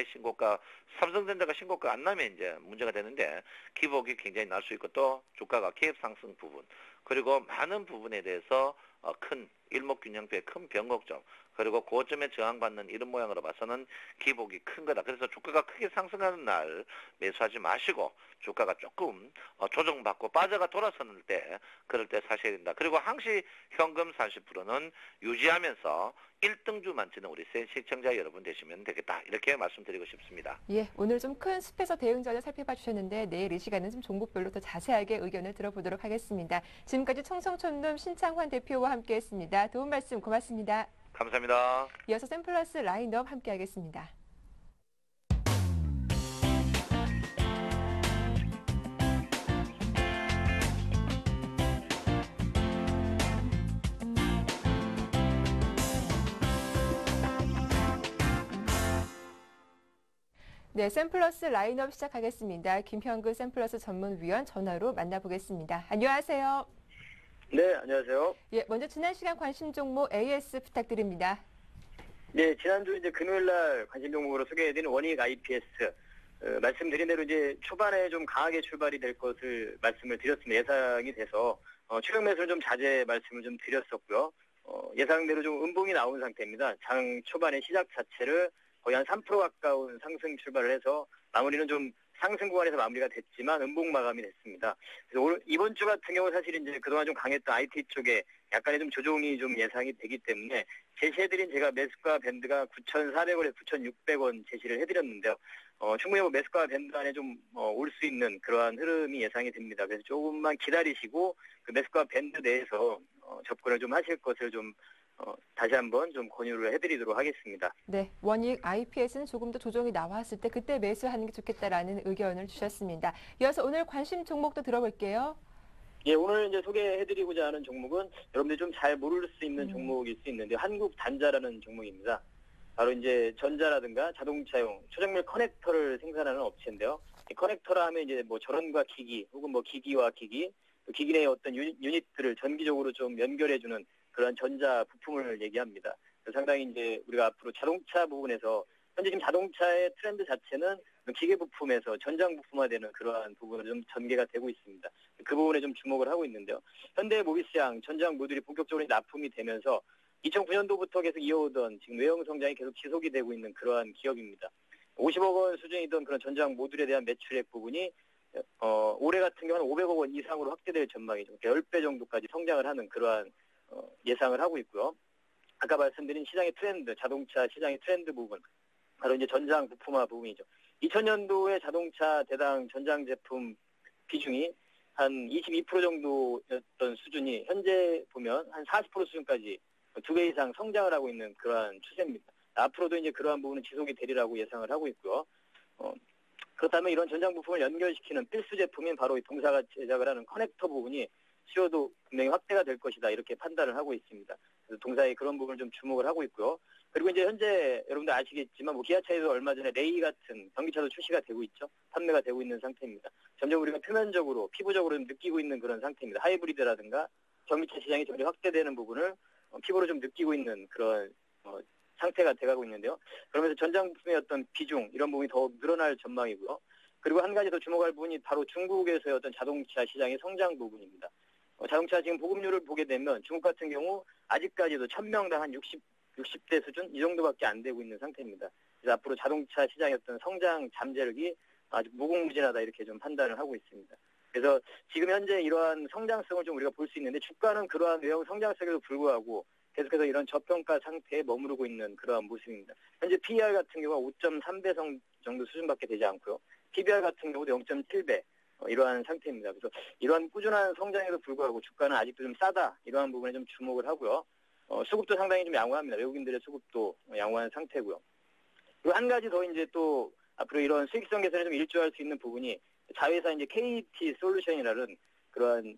B: 신고가 안 나면 이제 문제가 되는데 기복이 굉장히 날 수 있고 또 주가가 계획 상승 부분 그리고 많은 부분에 대해서 큰 일목균형표의 큰 변곡점 그리고 고점에 저항받는 이런 모양으로 봐서는 기복이 큰 거다. 그래서 주가가 크게 상승하는 날 매수하지 마시고 주가가 조금 조정받고 빠져가 돌아서는 때 그럴 때 사셔야 된다. 그리고 항시 현금 40%는 유지하면서 1등주만 치는 우리 시청자 여러분 되시면 되겠다. 이렇게 말씀드리고 싶습니다.
A: 예, 오늘 좀 큰 숲에서 대응 전략 살펴봐 주셨는데 내일 이 시간은 좀 종목별로 더 자세하게 의견을 들어보도록 하겠습니다. 지금까지 청성촌룸 신창환 대표와 함께했습니다. 도움 말씀 고맙습니다.
B: 감사합니다.
A: 이어서 샘플러스 라인업 함께하겠습니다. 네, 샘플러스 라인업 시작하겠습니다. 김형근 샘플러스 전문위원 전화로 만나보겠습니다. 안녕하세요.
C: 네, 안녕하세요.
A: 예, 먼저 지난 시간 관심 종목 AS 부탁드립니다.
C: 네, 지난주 이제 금요일 날 관심 종목으로 소개해드린 원익 IPS. 말씀드린 대로 이제 초반에 좀 강하게 출발이 될 것을 말씀을 드렸습니다. 예상이 돼서, 추격 매수를 좀 자제 말씀을 좀 드렸었고요. 예상대로 좀 음봉이 나온 상태입니다. 장 초반에 시작 자체를 거의 한 3% 가까운 상승 출발을 해서 마무리는 좀 상승 구간에서 마무리가 됐지만 음봉 마감이 됐습니다. 그래서 오늘 이번 주 같은 경우 사실 이제 그동안 좀 강했던 IT 쪽에 약간의 좀 조정이 좀 예상이 되기 때문에 제시해드린 제가 매수가 밴드가 9,400원에서 9,600원 제시를 해드렸는데요. 충분히 매수가 밴드 안에 좀 올 수 있는 그러한 흐름이 예상이 됩니다. 그래서 조금만 기다리시고 그 매수가 밴드 내에서 접근을 좀 하실 것을 좀 다시 한번 좀 권유를 해드리도록 하겠습니다.
A: 네, 원익 IPS는 조금 더 조정이 나왔을 때 그때 매수하는 게 좋겠다라는 의견을 주셨습니다. 이어서 오늘 관심 종목도 들어볼게요.
C: 예, 오늘 이제 소개해드리고자 하는 종목은 여러분들이 좀 잘 모를 수 있는 종목일 수 있는데 한국단자라는 종목입니다. 바로 이제 전자라든가 자동차용 초정밀 커넥터를 생산하는 업체인데요. 이 커넥터라 하면 이제 뭐 전원과 기기 혹은 뭐 기기와 기기, 또 기기 내의 어떤 유닛들을 전기적으로 좀 연결해주는 그런 전자 부품을 얘기합니다. 상당히 이제 우리가 앞으로 자동차 부분에서 현재 지금 자동차의 트렌드 자체는 기계 부품에서 전장 부품화되는 그러한 부분으로 좀 전개가 되고 있습니다. 그 부분에 좀 주목을 하고 있는데요. 현대 모비스양 전장 모듈이 본격적으로 납품이 되면서 2009년도부터 계속 이어오던 지금 외형 성장이 계속 지속이 되고 있는 그러한 기업입니다. 50억 원 수준이던 그런 전장 모듈에 대한 매출액 부분이 올해 같은 경우는 500억 원 이상으로 확대될 전망이죠. 10배 정도까지 성장을 하는 그러한 예상을 하고 있고요. 아까 말씀드린 시장의 트렌드, 자동차 시장의 트렌드 부분, 바로 이제 전장 부품화 부분이죠. 2000년도에 자동차 대당 전장 제품 비중이 한 22% 정도였던 수준이 현재 보면 한 40% 수준까지 2배 이상 성장을 하고 있는 그러한 추세입니다. 앞으로도 이제 그러한 부분은 지속이 되리라고 예상을 하고 있고요. 그렇다면 이런 전장 부품을 연결시키는 필수 제품인 바로 이 동사가 제작을 하는 커넥터 부분이 수요도 분명히 확대가 될 것이다 이렇게 판단을 하고 있습니다. 그래서 동사의 그런 부분을 좀 주목을 하고 있고요. 그리고 이제 현재 여러분들 아시겠지만 뭐 기아차에도 얼마 전에 레이 같은 전기차도 출시가 되고 있죠. 판매가 되고 있는 상태입니다. 점점 우리가 표면적으로 피부적으로 좀 느끼고 있는 그런 상태입니다. 하이브리드라든가 전기차 시장이 점점 확대되는 부분을 피부로 좀 느끼고 있는 그런 상태가 돼가고 있는데요. 그러면서 전장 부품의 어떤 비중 이런 부분이 더 늘어날 전망이고요. 그리고 한 가지 더 주목할 부분이 바로 중국에서의 어떤 자동차 시장의 성장 부분입니다. 자동차 지금 보급률을 보게 되면 중국 같은 경우 아직까지도 1000명당 한 60대 수준 이 정도밖에 안 되고 있는 상태입니다. 그래서 앞으로 자동차 시장의 어떤 성장 잠재력이 아주 무궁무진하다 이렇게 좀 판단을 하고 있습니다. 그래서 지금 현재 이러한 성장성을 좀 우리가 볼 수 있는데 주가는 그러한 외형 성장성에도 불구하고 계속해서 이런 저평가 상태에 머무르고 있는 그러한 모습입니다. 현재 PER 같은 경우가 5.3배 정도 수준밖에 되지 않고요. PBR 같은 경우도 0.7배 이러한 상태입니다. 그래서 이러한 꾸준한 성장에도 불구하고 주가는 아직도 좀 싸다 이러한 부분에 좀 주목을 하고요. 수급도 상당히 좀 양호합니다. 외국인들의 수급도 양호한 상태고요. 그리고 한 가지 더 이제 또 앞으로 이런 수익성 개선에 좀 일조할 수 있는 부분이 자회사 이제 KT 솔루션이라는 그러한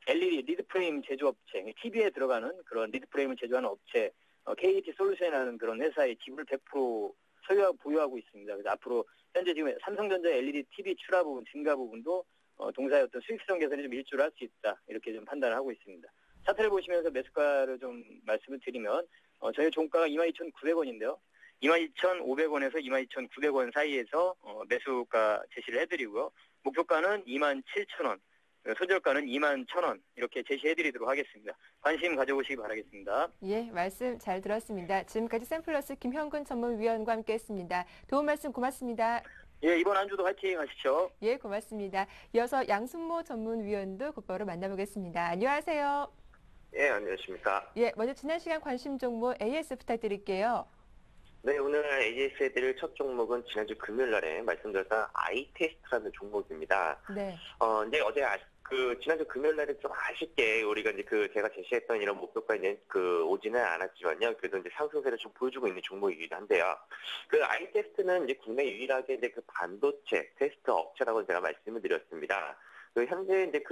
C: LED 리드 프레임 제조업체, TV에 들어가는 그런 리드 프레임을 제조하는 업체 KT 솔루션이라는 그런 회사의 지분을 100% 소유하고 보유하고 있습니다. 그래서 앞으로 현재 지금 삼성전자 LED TV 출하 부분, 증가 부분도 동사의 어떤 수익성 개선에 좀 일조를 할 수 있다 이렇게 좀 판단을 하고 있습니다. 차트를 보시면서 매수가를 좀 말씀을 드리면 저희 종가가 22,900원인데요. 22,500원에서 22,900원 사이에서 매수가 제시를 해드리고요. 목표가는 27,000원, 손절가는 21,000원 이렇게 제시해드리도록 하겠습니다. 관심 가져보시기 바라겠습니다.
A: 예, 말씀 잘 들었습니다. 지금까지 샘플러스 김형근 전문위원과 함께했습니다. 도움 말씀 고맙습니다.
C: 예, 이번 한 주도 화이팅 하시죠.
A: 예, 고맙습니다. 이어서 양순모 전문위원도 곧바로 만나보겠습니다. 안녕하세요.
D: 예, 안녕하십니까.
A: 예, 먼저 지난 시간 관심 종목 AS 부탁드릴게요.
D: 네, 오늘 AS 해드릴 첫 종목은 지난주 금요일 날에 말씀드렸던 아이테스트라는 종목입니다.
A: 네.
D: 이제 어제 지난주 금요일 날에 좀 아쉽게 우리가 이제 제가 제시했던 이런 목표가 이제 오지는 않았지만요. 그래도 이제 상승세를 좀 보여주고 있는 종목이기도 한데요. 아이테스트는 이제 국내 유일하게 이제 반도체 테스트 업체라고 제가 말씀을 드렸습니다. 현재 이제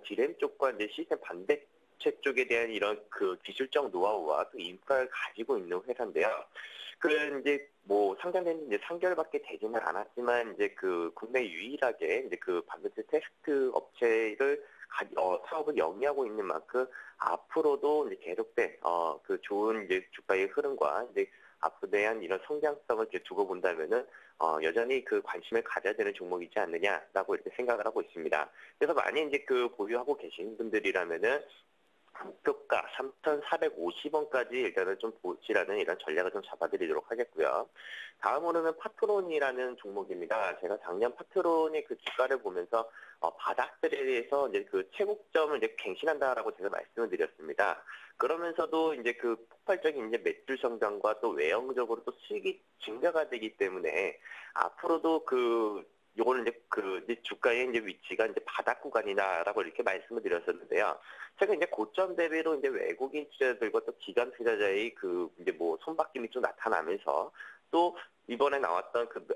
D: 디램 쪽과 이제 시스템 반대체 쪽에 대한 이런 기술적 노하우와 또 인프라를 가지고 있는 회사인데요. 이제 상장된 지 3개월밖에 되지는 않았지만 이제 국내 유일하게 이제 반도체 테스트 업체를 사업을 영위하고 있는 만큼 앞으로도 이제 계속된 좋은 이제 주가의 흐름과 이제 앞으로 대한 이런 성장성을 이렇게 두고 본다면은 여전히 관심을 가져야 되는 종목이지 않느냐라고 이렇게 생각을 하고 있습니다. 그래서 많이 이제 보유하고 계신 분들이라면은 목표가 3,450원까지 일단은 좀 보시라는 이런 전략을 좀 잡아드리도록 하겠고요. 다음으로는 파트론이라는 종목입니다. 제가 작년 파트론의 그 주가를 보면서 바닥들에서 이제 그 최고점을 이제 갱신한다라고 제가 말씀을 드렸습니다. 그러면서도 이제 그 폭발적인 이제 매출 성장과 또 외형적으로 또 수익이 증가가 되기 때문에 앞으로도 요거는 이제 주가의 이제 위치가 이제 바닥 구간이다라고 이렇게 말씀을 드렸었는데요. 최근 이제 고점 대비로 이제 외국인 투자자들과 또 기관 투자자의 이제 뭐 손바뀜이 좀 나타나면서 또 이번에 나왔던 그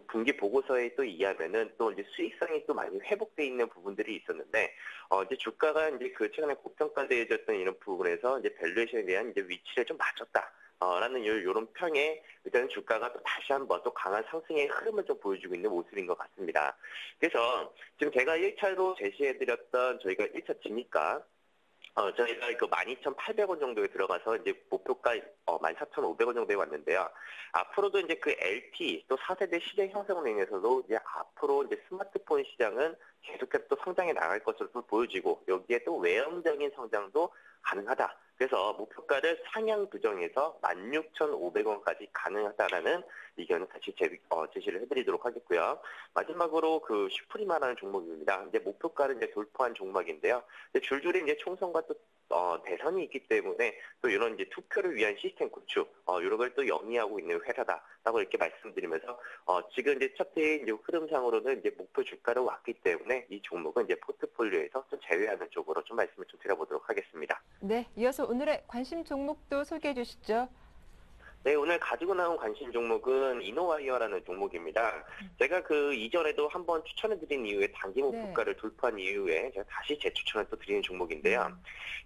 D: 분기 보고서에 또 의하면은 또 이제 수익성이 또 많이 회복돼 있는 부분들이 있었는데, 이제 주가가 이제 그 최근에 고평가되어졌던 이런 부분에서 이제 밸류에이션에 대한 이제 위치를 좀 맞췄다. 라는 요런 평에 일단은 주가가 또 다시 한번 또 강한 상승의 흐름을 좀 보여주고 있는 모습인 것 같습니다. 그래서 지금 제가 1차로 제시해드렸던 저희가 1차 진입가, 저희가 그 12,800원 정도에 들어가서 이제 목표가 14,500원 정도에 왔는데요. 앞으로도 이제 그 LT 또 4세대 시장 형성으로 인해서도 이제 앞으로 이제 스마트폰 시장은 계속해서 또 성장해 나갈 것으로 또 보여지고, 여기에 또 외형적인 성장도 가능하다. 그래서 목표가를 상향 규정해서 16,500원까지 가능하다라는 의견을 다시 제시를 해드리도록 하겠고요. 마지막으로 그 슈프리마라는 종목입니다. 이제 목표가를 이제 돌파한 종목인데요. 줄줄이 이제 총선과 또 대선이 있기 때문에 또 이런 이제 투표를 위한 시스템 구축, 이런 걸 또 영위하고 있는 회사다라고 이렇게 말씀드리면서, 지금 이제 차트의 이제 흐름상으로는 이제 목표 주가로 왔기 때문에 이 종목은 이제 포트폴리오에서 좀 제외하는 쪽으로 좀 말씀을 좀 드려보도록 하겠습니다.
A: 네, 이어서 오늘의 관심 종목도 소개해 주시죠.
D: 네, 오늘 가지고 나온 관심 종목은 이노와이어라는 종목입니다. 제가 그 이전에도 한번 추천해드린 이후에 단기 목표가를 돌파한 이후에 제가 다시 재추천을 또 드리는 종목인데요.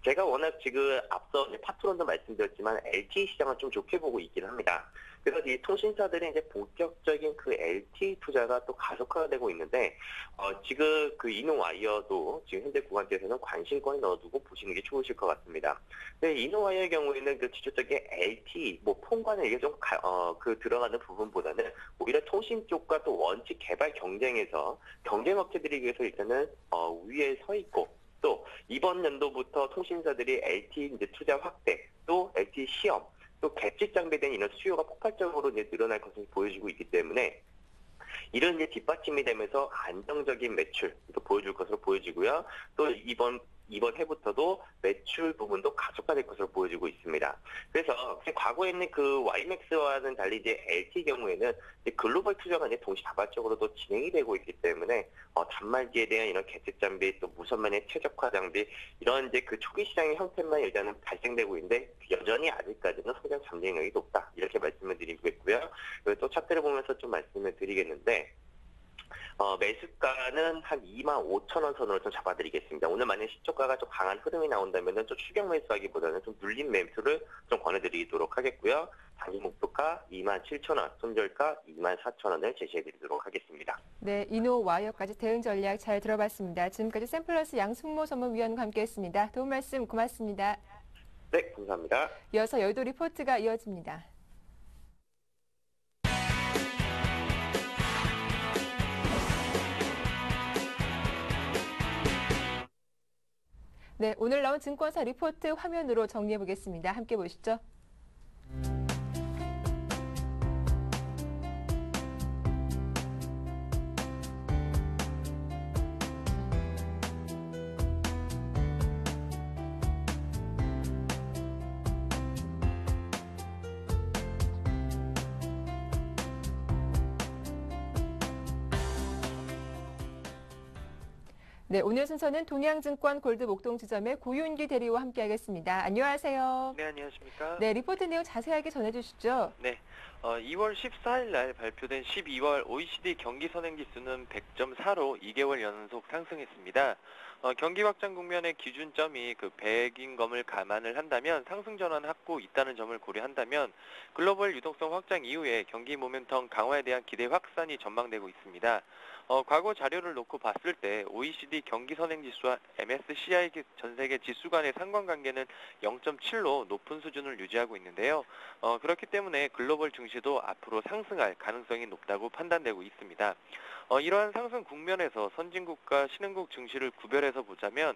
D: 제가 워낙 지금 앞서 파트론도 말씀드렸지만 LTE 시장을 좀 좋게 보고 있긴 합니다. 그래서 이 통신사들이 이제 본격적인 그 LTE 투자가 또 가속화되고 있는데, 지금 그 이노와이어도 지금 현재 구간대에서는 관심권에 넣어두고 보시는 게 좋으실 것 같습니다. 근데 이노와이어의 경우에는 그 직접적인 LTE, 뭐 폰과는 이게 좀 들어가는 부분보다는 오히려 통신 쪽과 또 원칙 개발 경쟁에서 경쟁 업체들이 위해서 일단은 위에 서 있고, 또 이번 연도부터 통신사들이 LTE 이제 투자 확대, 또 LTE 시험, 또 객지 장비에 대한 이런 수요가 폭발적으로 이제 늘어날 것을 보여지고 있기 때문에, 이런 이제 뒷받침이 되면서 안정적인 매출도 보여줄 것으로 보여지고요. 또 이번 해부터도 매출 부분도 가속화될 것으로 보여지고 있습니다. 그래서 과거에 있는 그 YMAX와는 달리 이제 LTE 경우에는 이제 글로벌 투자가 이제 동시다발적으로도 진행이 되고 있기 때문에 단말기에 대한 이런 개체 장비, 또 무선만의 최적화 장비, 이런 이제 그 초기 시장의 형태만 일단은 발생되고 있는데 여전히 아직까지는 성장 잠재력이 높다, 이렇게 말씀을 드리고 있고요. 그리고 또 차트를 보면서 좀 말씀을 드리겠는데, 매수가는 한 25,000원 선으로 좀 잡아드리겠습니다. 오늘 만약 시초가가 좀 강한 흐름이 나온다면 좀 추격 매수하기보다는 좀 눌린 매수를 좀 권해드리도록 하겠고요. 단기 목표가 27,000원, 손절가 24,000원을 제시해드리도록 하겠습니다.
A: 네, 이노와이어까지 대응 전략 잘 들어봤습니다. 지금까지 샘플러스 양승모 전문위원과 함께했습니다. 도움 말씀 고맙습니다.
D: 네, 감사합니다.
A: 이어서 여의도 리포트가 이어집니다. 네, 오늘 나온 증권사 리포트 화면으로 정리해 보겠습니다. 함께 보시죠. 네, 오늘 순서는 동양증권 골드 목동 지점의 고윤기 대리와 함께하겠습니다. 안녕하세요.
E: 네, 안녕하십니까.
A: 네, 리포트 내용 자세하게 전해주시죠.
E: 네, 2월 14일 날 발표된 12월 OECD 경기 선행지수는 100.4로 2개월 연속 상승했습니다. 경기 확장 국면의 기준점이 그 100인 검을 감안을 한다면 상승 전환 확보 있다는 점을 고려한다면 글로벌 유동성 확장 이후에 경기 모멘텀 강화에 대한 기대 확산이 전망되고 있습니다. 과거 자료를 놓고 봤을 때 OECD 경기 선행지수와 MSCI 전 세계 지수 간의 상관관계는 0.7로 높은 수준을 유지하고 있는데요. 그렇기 때문에 글로벌 글로벌 증시도 앞으로 상승할 가능성이 높다고 판단되고 있습니다. 이러한 상승 국면에서 선진국과 신흥국 증시를 구별해서 보자면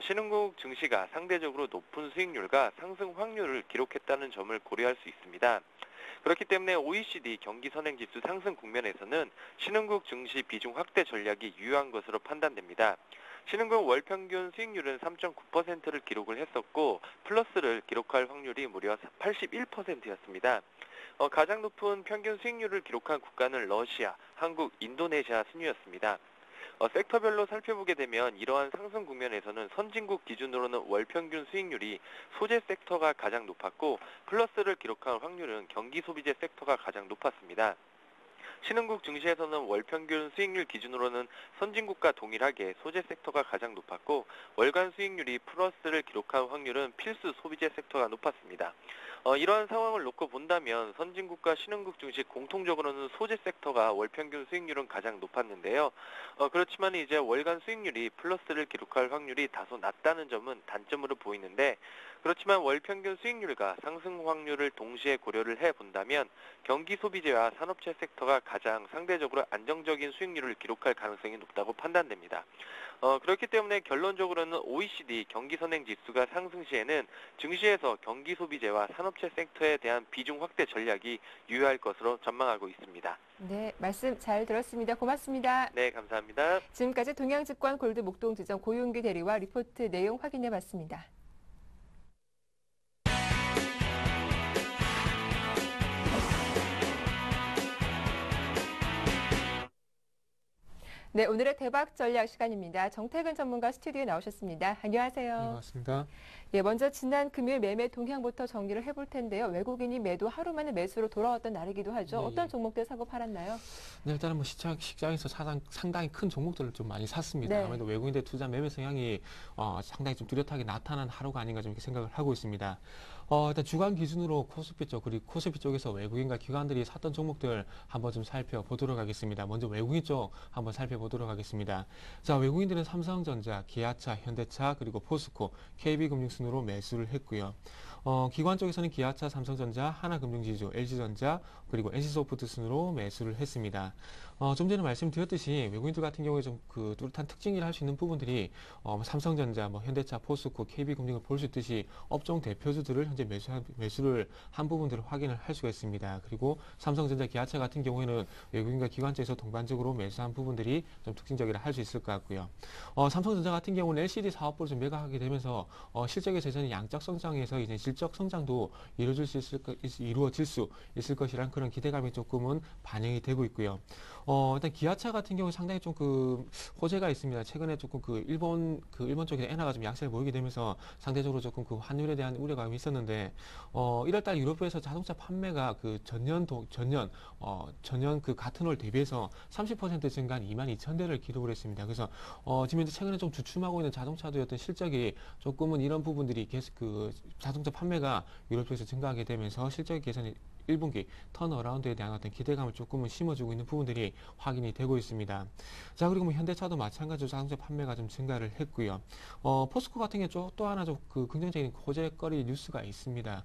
E: 신흥국 증시가 상대적으로 높은 수익률과 상승 확률을 기록했다는 점을 고려할 수 있습니다. 그렇기 때문에 OECD 경기 선행지수 상승 국면에서는 신흥국 증시 비중 확대 전략이 유효한 것으로 판단됩니다. 신흥국 월평균 수익률은 3.9%를 기록을 했었고 플러스를 기록할 확률이 무려 81%였습니다. 가장 높은 평균 수익률을 기록한 국가는 러시아, 한국, 인도네시아 순이었습니다. 섹터별로 살펴보게 되면 이러한 상승 국면에서는 선진국 기준으로는 월평균 수익률이 소재 섹터가 가장 높았고 플러스를 기록한 확률은 경기 소비재 섹터가 가장 높았습니다. 신흥국 증시에서는 월평균 수익률 기준으로는 선진국과 동일하게 소재 섹터가 가장 높았고 월간 수익률이 플러스를 기록한 확률은 필수 소비재 섹터가 높았습니다. 이러한 상황을 놓고 본다면 선진국과 신흥국 증시 공통적으로는 소재 섹터가 월평균 수익률은 가장 높았는데요. 그렇지만 이제 월간 수익률이 플러스를 기록할 확률이 다소 낮다는 점은 단점으로 보이는데 그렇지만 월평균 수익률과 상승 확률을 동시에 고려를 해본다면 경기 소비재와 산업재 섹터가 가장 상대적으로 안정적인 수익률을 기록할 가능성이 높다고 판단됩니다. 그렇기 때문에 결론적으로는 OECD 경기 선행 지수가 상승 시에는 증시에서 경기 소비재와 산업재 섹터에 대한 비중 확대 전략이 유효할 것으로 전망하고 있습니다.
A: 네, 말씀 잘 들었습니다. 고맙습니다.
E: 네, 감사합니다.
A: 지금까지 동양증권 골드 목동지점 고용기 대리와 리포트 내용 확인해 봤습니다. 네, 오늘의 대박 전략 시간입니다. 정태근 전문가 스튜디오에 나오셨습니다. 안녕하세요.
F: 네, 반갑습니다.
A: 예, 먼저 지난 금요일 매매 동향부터 정리를 해볼 텐데요. 외국인이 매도 하루 만에 매수로 돌아왔던 날이기도 하죠.
F: 네,
A: 어떤
F: 예.
A: 종목들 사고 팔았나요?
F: 네, 일단은 뭐 시장에서 상당히 큰 종목들을 좀 많이 샀습니다.
A: 네.
F: 아무래도 외국인들 투자 매매 성향이 상당히 좀 뚜렷하게 나타난 하루가 아닌가 좀 이렇게 생각을 하고 있습니다. 일단 주간 기준으로 코스피 쪽, 그리고 코스피 쪽에서 외국인과 기관들이 샀던 종목들 한번 좀 살펴보도록 하겠습니다. 먼저 외국인 쪽 한번 살펴보도록 하겠습니다. 자, 외국인들은 삼성전자, 기아차, 현대차, 그리고 포스코, KB금융 순으로 매수를 했고요. 기관 쪽에서는 기아차, 삼성전자, 하나금융지주, LG전자, 그리고 NC소프트 순으로 매수를 했습니다. 좀 전에 말씀드렸듯이 외국인들 같은 경우에 좀 그 뚜렷한 특징이라 할 수 있는 부분들이 삼성전자, 현대차, 포스코, KB금융을 볼 수 있듯이 업종 대표주들을 현재 매수를 한 부분들을 확인을 할 수가 있습니다. 그리고 삼성전자, 기아차 같은 경우에는 외국인과 기관 쪽에서 동반적으로 매수한 부분들이 좀 특징적이라 할 수 있을 것 같고요. 삼성전자 같은 경우는 LCD 사업부를 좀 매각하게 되면서 실적의 재전이 양적 성장에서 이제 질적 성장도 이루어질 수 있을 것이라는 그런 기대감이 조금은 반영이 되고 있고요. 일단 기아차 같은 경우 상당히 좀 그 호재가 있습니다. 최근에 조금 일본 쪽에 엔화가 좀 약세를 보이게 되면서 상대적으로 조금 그 환율에 대한 우려감이 있었는데 1월달 유럽에서 자동차 판매가 그 전년 그 같은 월 대비해서 30% 증가한 22,000대를 기록을 했습니다. 그래서 지금 이제 최근에 좀 주춤하고 있는 자동차도의 어떤 실적이 조금은 이런 부분들이 계속 그 자동차 판매가 유럽 쪽에서 증가하게 되면서 실적의 개선이 1분기 턴어라운드에 대한 어떤 기대감을 조금은 심어주고 있는 부분들이 확인이 되고 있습니다. 자, 그리고 뭐 현대차도 마찬가지로 자동차 판매가 좀 증가를 했고요. 포스코 같은 경우 또 하나 좀 그 긍정적인 호재거리 뉴스가 있습니다.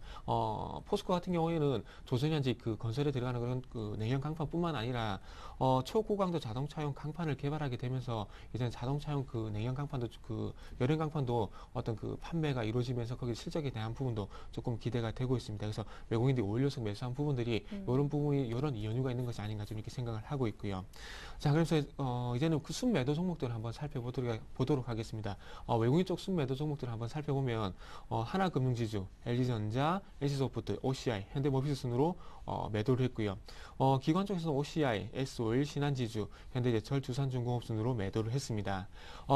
F: 포스코 같은 경우에는 조선현지 그 건설에 들어가는 그런 그 내연 강판뿐만 아니라 초고강도 자동차용 강판을 개발하게 되면서 이제는 자동차용 그 내연 강판도 그 열연 강판도 어떤 그 판매가 이루어지면서 거기 실적에 대한 부분도 조금 기대가 되고 있습니다. 그래서 외국인들이 올려서 매수한 부분들이 이런 부분이 이런 연유가 있는 것이 아닌가 좀 이렇게 생각을 하고 있고요. 자, 그래서 이제는 그 순매도 종목들을 한번 살펴보도록 하겠습니다. 외국인 쪽 순매도 종목들을 한번 살펴보면 하나금융지주, LG전자, NC소프트, OCI, 현대모비스 순으로 매도를 했고요. 기관 쪽에서는 OCI, S-오일, 신한지주, 현대제철, 두산중공업 순으로 매도를 했습니다.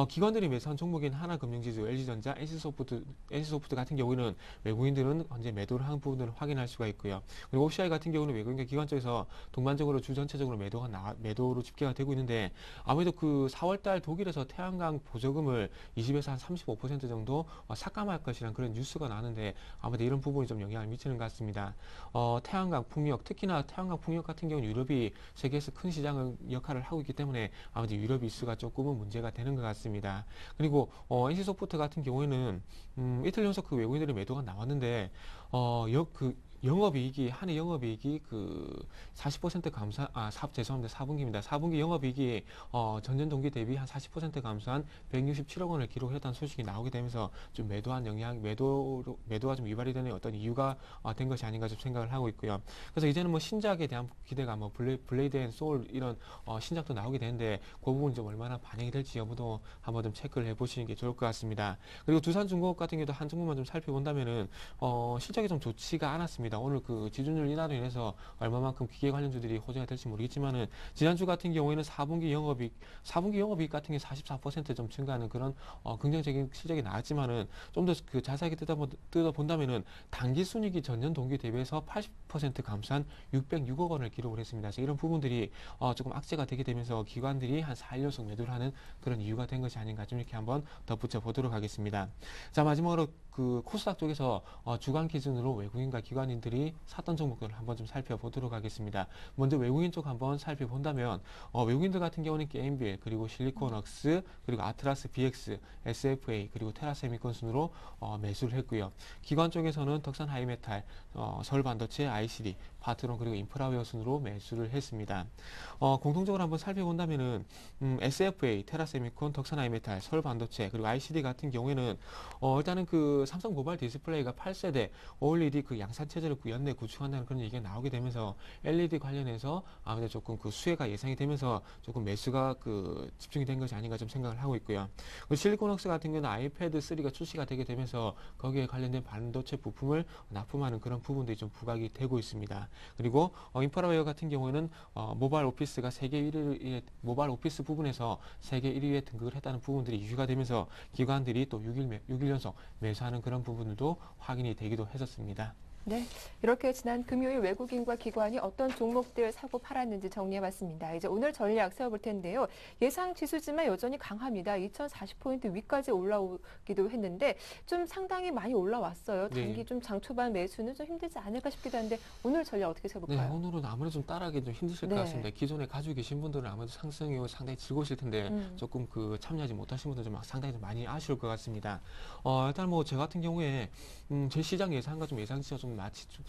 F: 기관들이 매수한 종목인 하나금융지주, LG전자, NC소프트 같은 경우에는 외국인들은 현재 매도를 한 부분을 확인할 수가 있고요. 그리고 OCI 같은 경우는 외국인과 기관 쪽에서 동반적으로 주 전체적으로 매도로 집계가 되고 있는데 아무래도 그 4월달 독일에서 태양광 보조금을 20에서 한 35% 정도 삭감할 것이라는 그런 뉴스가 나는데 아무래도 이런 부분이 좀 영향을 미치는 것 같습니다. 태양광 풍력, 특히나 태양광 풍력 같은 경우는 유럽이 세계에서 큰 시장을 역할을 하고 있기 때문에 아무래도 유럽 이슈가 조금은 문제가 되는 것 같습니다. 그리고 NC소프트 같은 경우에는 이틀 연속 그 외국인들의 매도가 나왔는데 영업이익이 한해 영업이익이 그 40% 감소 죄송합니다. 4분기입니다. 4분기 영업이익이 전년 동기 대비 한 40% 감소한 167억 원을 기록했다는 소식이 나오게 되면서 좀 매도가 좀 유발이 되는 어떤 이유가 된 것이 아닌가 좀 생각을 하고 있고요. 그래서 이제는 뭐 신작에 대한 기대가 뭐 블레이드 앤 소울 이런 신작도 나오게 되는데 그 부분이 좀 얼마나 반영이 될지 여부도 한번 좀 체크를 해보시는 게 좋을 것 같습니다. 그리고 두산중공업 같은 경우도 한 종목만 좀 살펴본다면은 실적이 좀 좋지가 않았습니다. 오늘 그 지준율 인하로 인해서 얼마만큼 기계 관련주들이 호재가 될지 모르겠지만은 지난주 같은 경우에는 4분기 영업이익 같은 게 44% 좀 증가하는 그런 긍정적인 실적이 나왔지만은 좀 더 그 자세하게 뜯어본다면은 당기순이익이 전년 동기 대비해서 80% 감소한 606억 원을 기록을 했습니다. 그래서 이런 부분들이 조금 악재가 되게 되면서 기관들이 한 4일 연속 매도를 하는 그런 이유가 된 것이 아닌가 좀 이렇게 한번 덧붙여 보도록 하겠습니다. 자, 마지막으로 그 코스닥 쪽에서 주간 기준으로 외국인과 기관인들이 샀던 종목들을 한번 좀 살펴보도록 하겠습니다. 먼저 외국인 쪽 한번 살펴본다면 외국인들 같은 경우는 게임빌, 그리고 실리콘웍스, 그리고 아트라스 BX, SFA, 그리고 테라세미콘 순으로 매수를 했고요. 기관 쪽에서는 덕산 하이메탈, 서울반도체, ICD, 파트론, 그리고 인프라웨어 순으로 매수를 했습니다. 공통적으로 한번 살펴본다면은 SFA, 테라세미콘, 덕산 하이메탈, 서울반도체, 그리고 ICD 같은 경우에는 일단은 그 삼성 모바일 디스플레이가 8세대 OLED 그 양산 체제를 연내 구축한다는 그런 얘기가 나오게 되면서 LED 관련해서 아무래도 조금 그 수혜가 예상이 되면서 조금 매수가 그 집중이 된 것이 아닌가 좀 생각을 하고 있고요. 실리콘웍스 같은 경우는 아이패드 3가 출시가 되게 되면서 거기에 관련된 반도체 부품을 납품하는 그런 부분들이 좀 부각이 되고 있습니다. 그리고 인프라웨어 같은 경우에는 모바일 오피스가 모바일 오피스 부분에서 세계 1위에 등극을 했다는 부분들이 이유가 되면서 기관들이 또 6일 연속 매수하는 그런 부분들도 확인이 되기도 했었습니다.
A: 네, 이렇게 지난 금요일 외국인과 기관이 어떤 종목들 사고 팔았는지 정리해봤습니다. 이제 오늘 전략 세워볼 텐데요. 예상 지수지만 여전히 강합니다. 2040포인트 위까지 올라오기도 했는데 좀 상당히 많이 올라왔어요. 단기
F: 네.
A: 좀 장 초반 매수는 좀 힘들지 않을까 싶기도 한데 오늘 전략 어떻게
F: 네,
A: 세워볼까요?
F: 오늘은 아무래도 좀 따라하기 좀 힘드실
A: 네.
F: 것 같습니다. 기존에 가지고 계신 분들은 아무래도 상승이 상당히 즐거우실 텐데 조금 그 참여하지 못하신 분들 좀 상당히 좀 많이 아쉬울 것 같습니다. 일단 뭐 저 같은 경우에 제 시장 예상과 좀 예상치가 좀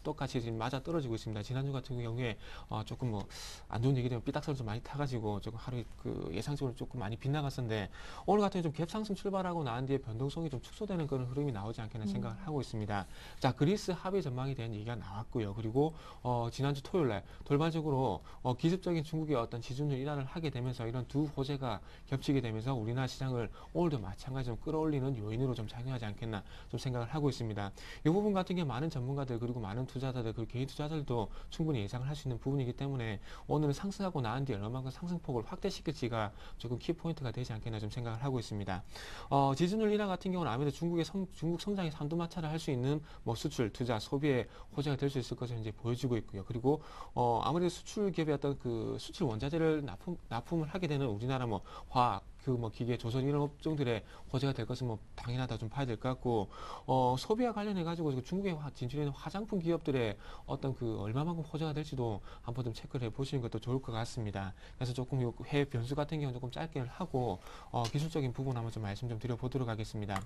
F: 똑같이 지금 맞아 떨어지고 있습니다. 지난주 같은 경우에 조금 뭐 안 좋은 얘기 되면 삐딱선을 좀 많이 타가지고 조금 하루에 그 예상적으로 조금 많이 빗나갔었는데 오늘 같은 경우 좀 갭상승 출발하고 나온 뒤에 변동성이 좀 축소되는 그런 흐름이 나오지 않겠나 생각을 하고 있습니다. 자, 그리스 합의 전망에 대한 얘기가 나왔고요. 그리고 지난주 토요일날 돌발적으로 기습적인 중국의 어떤 지준율 인하를 하게 되면서 이런 두 호재가 겹치게 되면서 우리나라 시장을 오늘도 마찬가지로 끌어올리는 요인으로 좀 작용하지 않겠나 좀 생각을 하고 있습니다. 이 부분 같은 경우 많은 전문가들 그리고 많은 투자자들 그리고 개인 투자자들도 충분히 예상을 할 수 있는 부분이기 때문에 오늘은 상승하고 나온 뒤에 얼마만큼 상승폭을 확대시킬지가 조금 키포인트가 되지 않겠나 좀 생각을 하고 있습니다. 지준율 인하 같은 경우는 아무래도 중국 성장의 산도마찰을 할 수 있는 뭐 수출, 투자, 소비의 호재가 될 수 있을 것으로 이제 보여지고 있고요. 그리고 아무래도 수출 기업의 어떤 그 수출 원자재를 납품을 하게 되는 우리나라 뭐 화학 그 뭐 기계, 조선 이런 업종들의 호재가 될 것은 뭐 당연하다 좀 봐야 될 것 같고 소비와 관련해 가지고 중국에 진출해 있는 화장품 기업들의 어떤 그 얼마만큼 호재가 될지도 한번 좀 체크를 해 보시는 것도 좋을 것 같습니다. 그래서 조금 해외 변수 같은 경우는 조금 짧게 하고 기술적인 부분 한번 좀 말씀 좀 드려보도록 하겠습니다.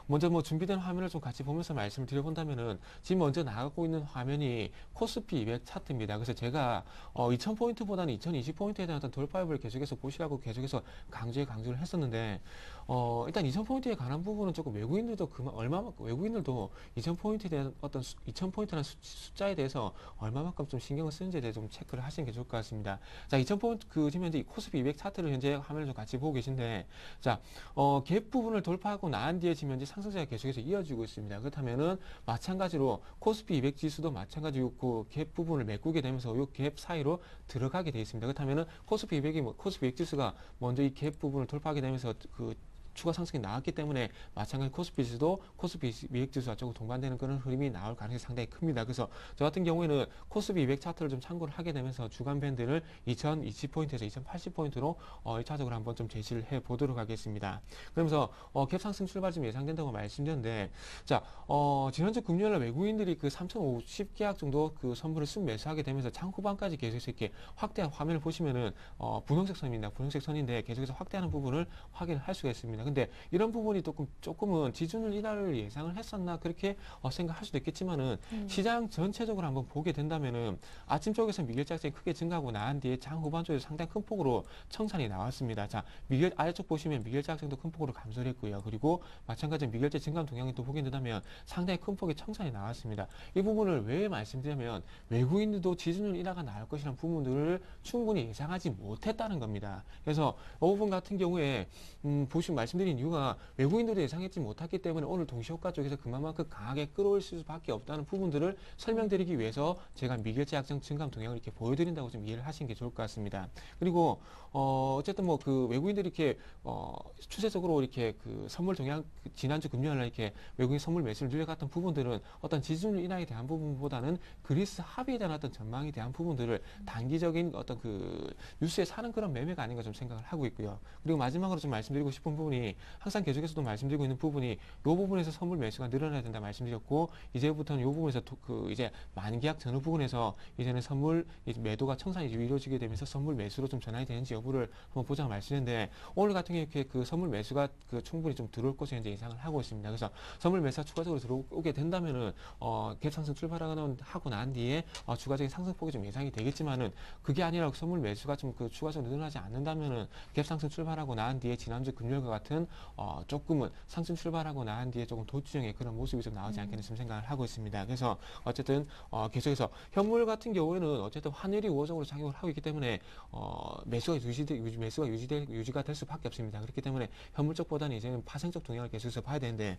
F: 먼저 뭐 준비된 화면을 좀 같이 보면서 말씀을 드려본다면은 지금 먼저 나가고 있는 화면이 코스피 200 차트입니다. 그래서 제가 2000포인트보다는 2020포인트에 대한 어떤 돌파협을 계속해서 보시라고 계속해서 강조를 했었는데 일단 2000포인트에 관한 부분은 조금 외국인들도 외국인들도 2000포인트에 대한 어떤 2000포인트라는 숫자에 대해서 얼마만큼 좀 신경을 쓰는지에 대해 좀 체크를 하시는 게 좋을 것 같습니다. 자, 2000포인트 지금 현재 코스피 200 차트를 현재 화면을 좀 같이 보고 계신데 자, 갭 부분을 돌파하고 나온 뒤에 지금 현재 상승세가 계속해서 이어지고 있습니다. 그렇다면은 마찬가지로 코스피 200 지수도 마찬가지로 그 갭 부분을 메꾸게 되면서 이 갭 사이로 들어가게 되어 있습니다. 그렇다면은 코스피 200 지수가 먼저 이 갭 부분을 돌파하게 되면서 그 추가 상승이 나왔기 때문에 마찬가지 코스피 지수도 코스피 200 지수와 조금 동반되는 그런 흐름이 나올 가능성이 상당히 큽니다. 그래서 저 같은 경우에는 코스피 200 차트를 좀 참고를 하게 되면서 주간 밴드를 2020포인트에서 2080포인트로 1차적으로 한번 좀 제시를 해 보도록 하겠습니다. 그러면서 갭 상승 출발 좀 예상된다고 말씀드렸는데 자, 지난주 금요일날 외국인들이 그 3050계약 정도 그 선물을 쓱 매수하게 되면서 장 후반까지 계속해서 이렇게 확대한 화면을 보시면은 분홍색 선입니다. 분홍색 선인데 계속해서 확대하는 부분을 확인을 할 수가 있습니다. 근데 이런 부분이 조금은 지준율 인하를 예상을 했었나 그렇게 생각할 수도 있겠지만은 시장 전체적으로 한번 보게 된다면은 아침 쪽에서 미결제 약정이 크게 증가하고 나간 뒤에 장 후반 쪽에서 상당히 큰 폭으로 청산이 나왔습니다. 자, 아래쪽 보시면 미결제 약정도 큰 폭으로 감소를 했고요. 그리고 마찬가지로 미결제 증감 동향이 또 보게 된다면 상당히 큰 폭의 청산이 나왔습니다. 이 부분을 왜 말씀드리냐면 외국인들도 지준율 인하가 나올 것이라는 부분들을 충분히 예상하지 못했다는 겁니다. 그래서 이 부분 같은 경우에 보시면 말씀드린 이유가 외국인들도 예상했지 못했기 때문에 오늘 동시효과 쪽에서 그만큼 강하게 끌어올 수밖에 없다는 부분들을 설명드리기 위해서 제가 미결제 약정 증감 동향을 이렇게 보여드린다고 좀 이해를 하시는 게 좋을 것 같습니다. 그리고 어쨌든 뭐 그 외국인들이 이렇게 추세적으로 이렇게 그 선물 동향 지난주 금요일날 이렇게 외국인 선물 매수를 늘려갔던 부분들은 어떤 지준율 인하에 대한 부분보다는 그리스 합의에 대한 어떤 전망에 대한 부분들을 단기적인 어떤 그 뉴스에 사는 그런 매매가 아닌가 좀 생각을 하고 있고요. 그리고 마지막으로 좀 말씀드리고 싶은 부분이 항상 계속해서도 말씀드리고 있는 부분이 이 부분에서 선물 매수가 늘어나야 된다 말씀드렸고 이제부터는 이 부분에서 이제 만기약 전후 부분에서 이제는 선물 매도가 청산이 이루어지게 되면서 선물 매수로 좀 전환이 되는지 여부를 한번 보자고 말씀드렸는데 오늘 같은 경우에 이렇게 그 선물 매수가 충분히 좀 들어올 것으로 현재 예상을 하고 있습니다. 그래서 선물 매수가 추가적으로 들어오게 된다면은 갭상승 출발하고 난 뒤에 추가적인 상승폭이 좀 예상이 되겠지만은 그게 아니라 선물 매수가 좀 그 추가적으로 늘어나지 않는다면은 갭상승 출발하고 난 뒤에 지난주 금요일과 같은 조금은 상승 출발하고 난 뒤에 조금 도주형의 그런 모습이 좀 나오지 않겠나 좀 생각을 하고 있습니다. 그래서 어쨌든 계속해서 현물 같은 경우에는 어쨌든 환율이 우호적으로 작용을 하고 있기 때문에 매수가 유지가 될 수밖에 없습니다. 그렇기 때문에 현물 쪽보다는 이제는 파생적 동향을 계속해서 봐야 되는데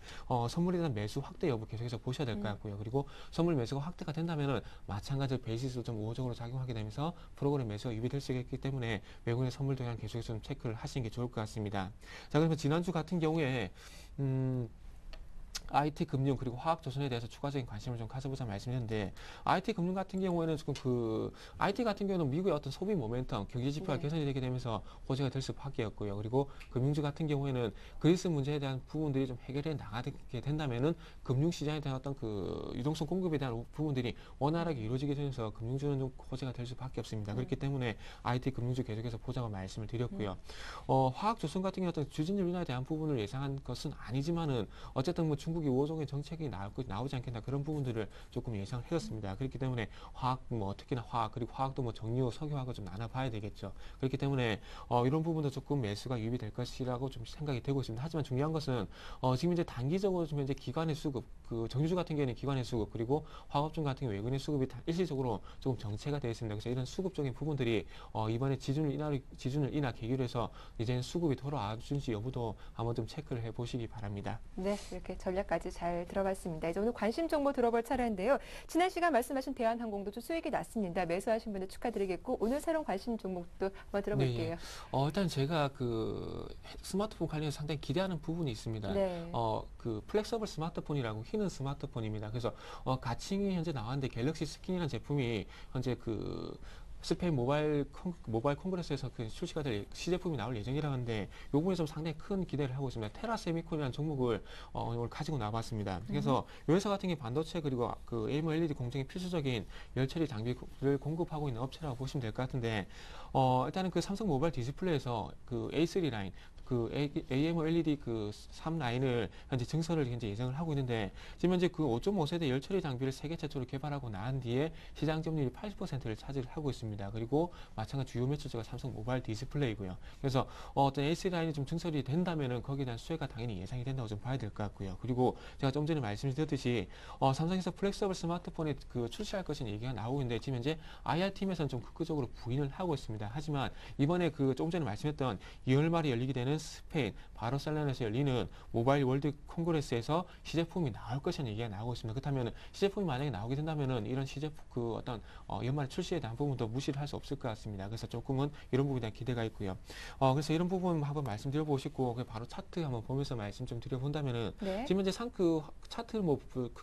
F: 선물에 대한 매수 확대 여부 계속해서 보셔야 될 것 같고요. 그리고 선물 매수가 확대가 된다면은 마찬가지로 베이시스도 좀 우호적으로 작용하게 되면서 프로그램 매수가 유입될 수 있기 때문에 외국인의 선물 동향 계속해서 좀 체크를 하시는 게 좋을 것 같습니다. 자, 그러면 지난주 같은 경우에 IT 금융 그리고 화학 조선에 대해서 추가적인 관심을 좀 가져보자 말씀드렸는데 IT 금융 같은 경우에는 지금 그 IT 같은 경우는 미국의 어떤 소비 모멘텀 경제 지표가 개선이 되게 되면서 호재가 될 수밖에 없고요. 그리고 금융주 같은 경우에는 그리스 문제에 대한 부분들이 좀 해결해 나가게 된다면은 금융 시장에 대한 어떤 그 유동성 공급에 대한 부분들이 원활하게 이루어지게 되면서 금융주는 좀 호재가 될 수밖에 없습니다. 그렇기 때문에 IT 금융주 계속해서 보자고 말씀을 드렸고요. 화학 조선 같은 경우 어떤 주진율 인하에 대한 부분을 예상한 것은 아니지만은 어쨌든 뭐 중국이 우호적인 정책이 나오지 않겠나 그런 부분들을 조금 예상을 해왔습니다. 그렇기 때문에 화학 뭐 특히나 화학 그리고 화학도 뭐 정유, 석유화학을 좀 나눠봐야 되겠죠. 그렇기 때문에 이런 부분도 조금 매수가 유입이 될 것이라고 좀 생각이 되고 있습니다. 하지만 중요한 것은 지금 이제 단기적으로 좀 현재 기관의 수급, 그 정유주 같은 경우에는 기관의 수급 그리고 화학업종 같은 경우 외국인의 수급이 일시적으로 조금 정체가 되어 있습니다. 그래서 이런 수급적인 부분들이 이번에 지준율 인하 계기로 해서 이제는 수급이 돌아와 준지 여부도 한번 좀 체크를 해보시기 바랍니다.
A: 네, 이렇게 전략까지 잘 들어봤습니다. 이제 오늘 관심 정보 들어볼 차례인데요. 지난 시간 말씀하신 대한항공도 좀 수익이 났습니다. 매수하신 분들 축하드리겠고 오늘 새로운 관심 종목도 한번 들어볼게요.
F: 네. 일단 제가 그 스마트폰 관련해서 상당히 기대하는 부분이 있습니다.
A: 네.
F: 그 플렉서블 스마트폰이라고 희는 스마트폰입니다. 그래서 가칭이 현재 나왔는데 갤럭시 스킨이라는 제품이 현재 그 스페인 모바일 콩그레스에서 그 출시가 될 시제품이 나올 예정이라 하는데 이 부분에 좀 상당히 큰 기대를 하고 있습니다. 테라세미콘이라는 종목을 오늘 가지고 나와봤습니다. 그래서 이 회사 같은 게 반도체 그리고 그 AMOLED 공정에 필수적인 열처리 장비를 공급하고 있는 업체라고 보시면 될 것 같은데 일단은 그 삼성 모바일 디스플레이에서 그 A3 라인 그 AMOLED 그 3라인을 현재 증설을 예정을 하고 있는데 지금 현재 그 5.5세대 열처리 장비를 세계 최초로 개발하고 난 뒤에 시장 점유율이 80%를 차지를 하고 있습니다. 그리고 마찬가지 주요 매출처가 삼성 모바일 디스플레이고요. 그래서 어떤 A3 라인이 좀 증설이 된다면은 거기에 대한 수혜가 당연히 예상이 된다고 좀 봐야 될 것 같고요. 그리고 제가 좀 전에 말씀드렸듯이 삼성에서 플렉서블 스마트폰에 그 출시할 것인 얘기가 나오고 있는데 지금 현재 IR 팀에서는 좀 극적으로 부인을 하고 있습니다. 하지만 이번에 그 좀 전에 말씀했던 2월 말에 열리게 되는 스페인 바르셀로나에서 열리는 모바일 월드 콩그레스에서 시제품이 나올 것이라는 얘기가 나오고 있습니다. 그렇다면 시제품이 만약에 나오게 된다면은 이런 시제품 그 어떤 연말 출시에 대한 부분도 무시를 할 수 없을 것 같습니다. 그래서 조금은 이런 부분에 대한 기대가 있고요. 그래서 이런 부분 한번 말씀드려보시고 바로 차트 한번 보면서 말씀 좀 드려본다면은
A: 네.
F: 지금 현재 그 차트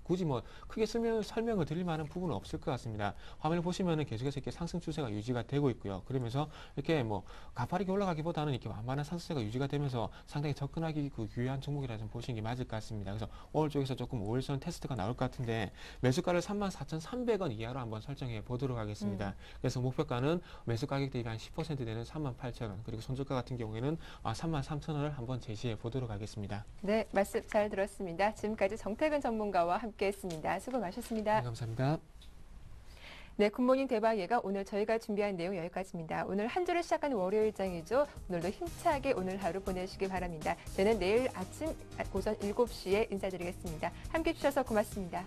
F: 굳이 크게 설명을 드릴 만한 부분은 없을 것 같습니다. 화면을 보시면은 계속해서 이렇게 상승 추세가 유지가 되고 있고요. 그러면서 이렇게 뭐 가파르게 올라가기보다는 이렇게 완만한 상승세가 유지가 유지가 되면서 상당히 접근하기 유리한 종목이라 좀 보시는 게 맞을 것 같습니다. 그래서 오늘 쪽에서 조금 5일선 테스트가 나올 것 같은데 매수가를 34,300원 이하로 한번 설정해 보도록 하겠습니다. 그래서 목표가는 매수 가격 대비 한 10% 되는 38,000원, 그리고 손절가 같은 경우에는 33,000원을 한번 제시해 보도록 하겠습니다.
A: 네, 말씀 잘 들었습니다. 지금까지 정태근 전문가와 함께했습니다. 수고 많으셨습니다.
F: 네, 감사합니다.
A: 네, 굿모닝 대박예가 오늘 저희가 준비한 내용 여기까지입니다. 오늘 한 주를 시작하는 월요일장이죠. 오늘도 힘차게 오늘 하루 보내시기 바랍니다. 저는 내일 아침 오전 7시에 인사드리겠습니다. 함께해 주셔서 고맙습니다.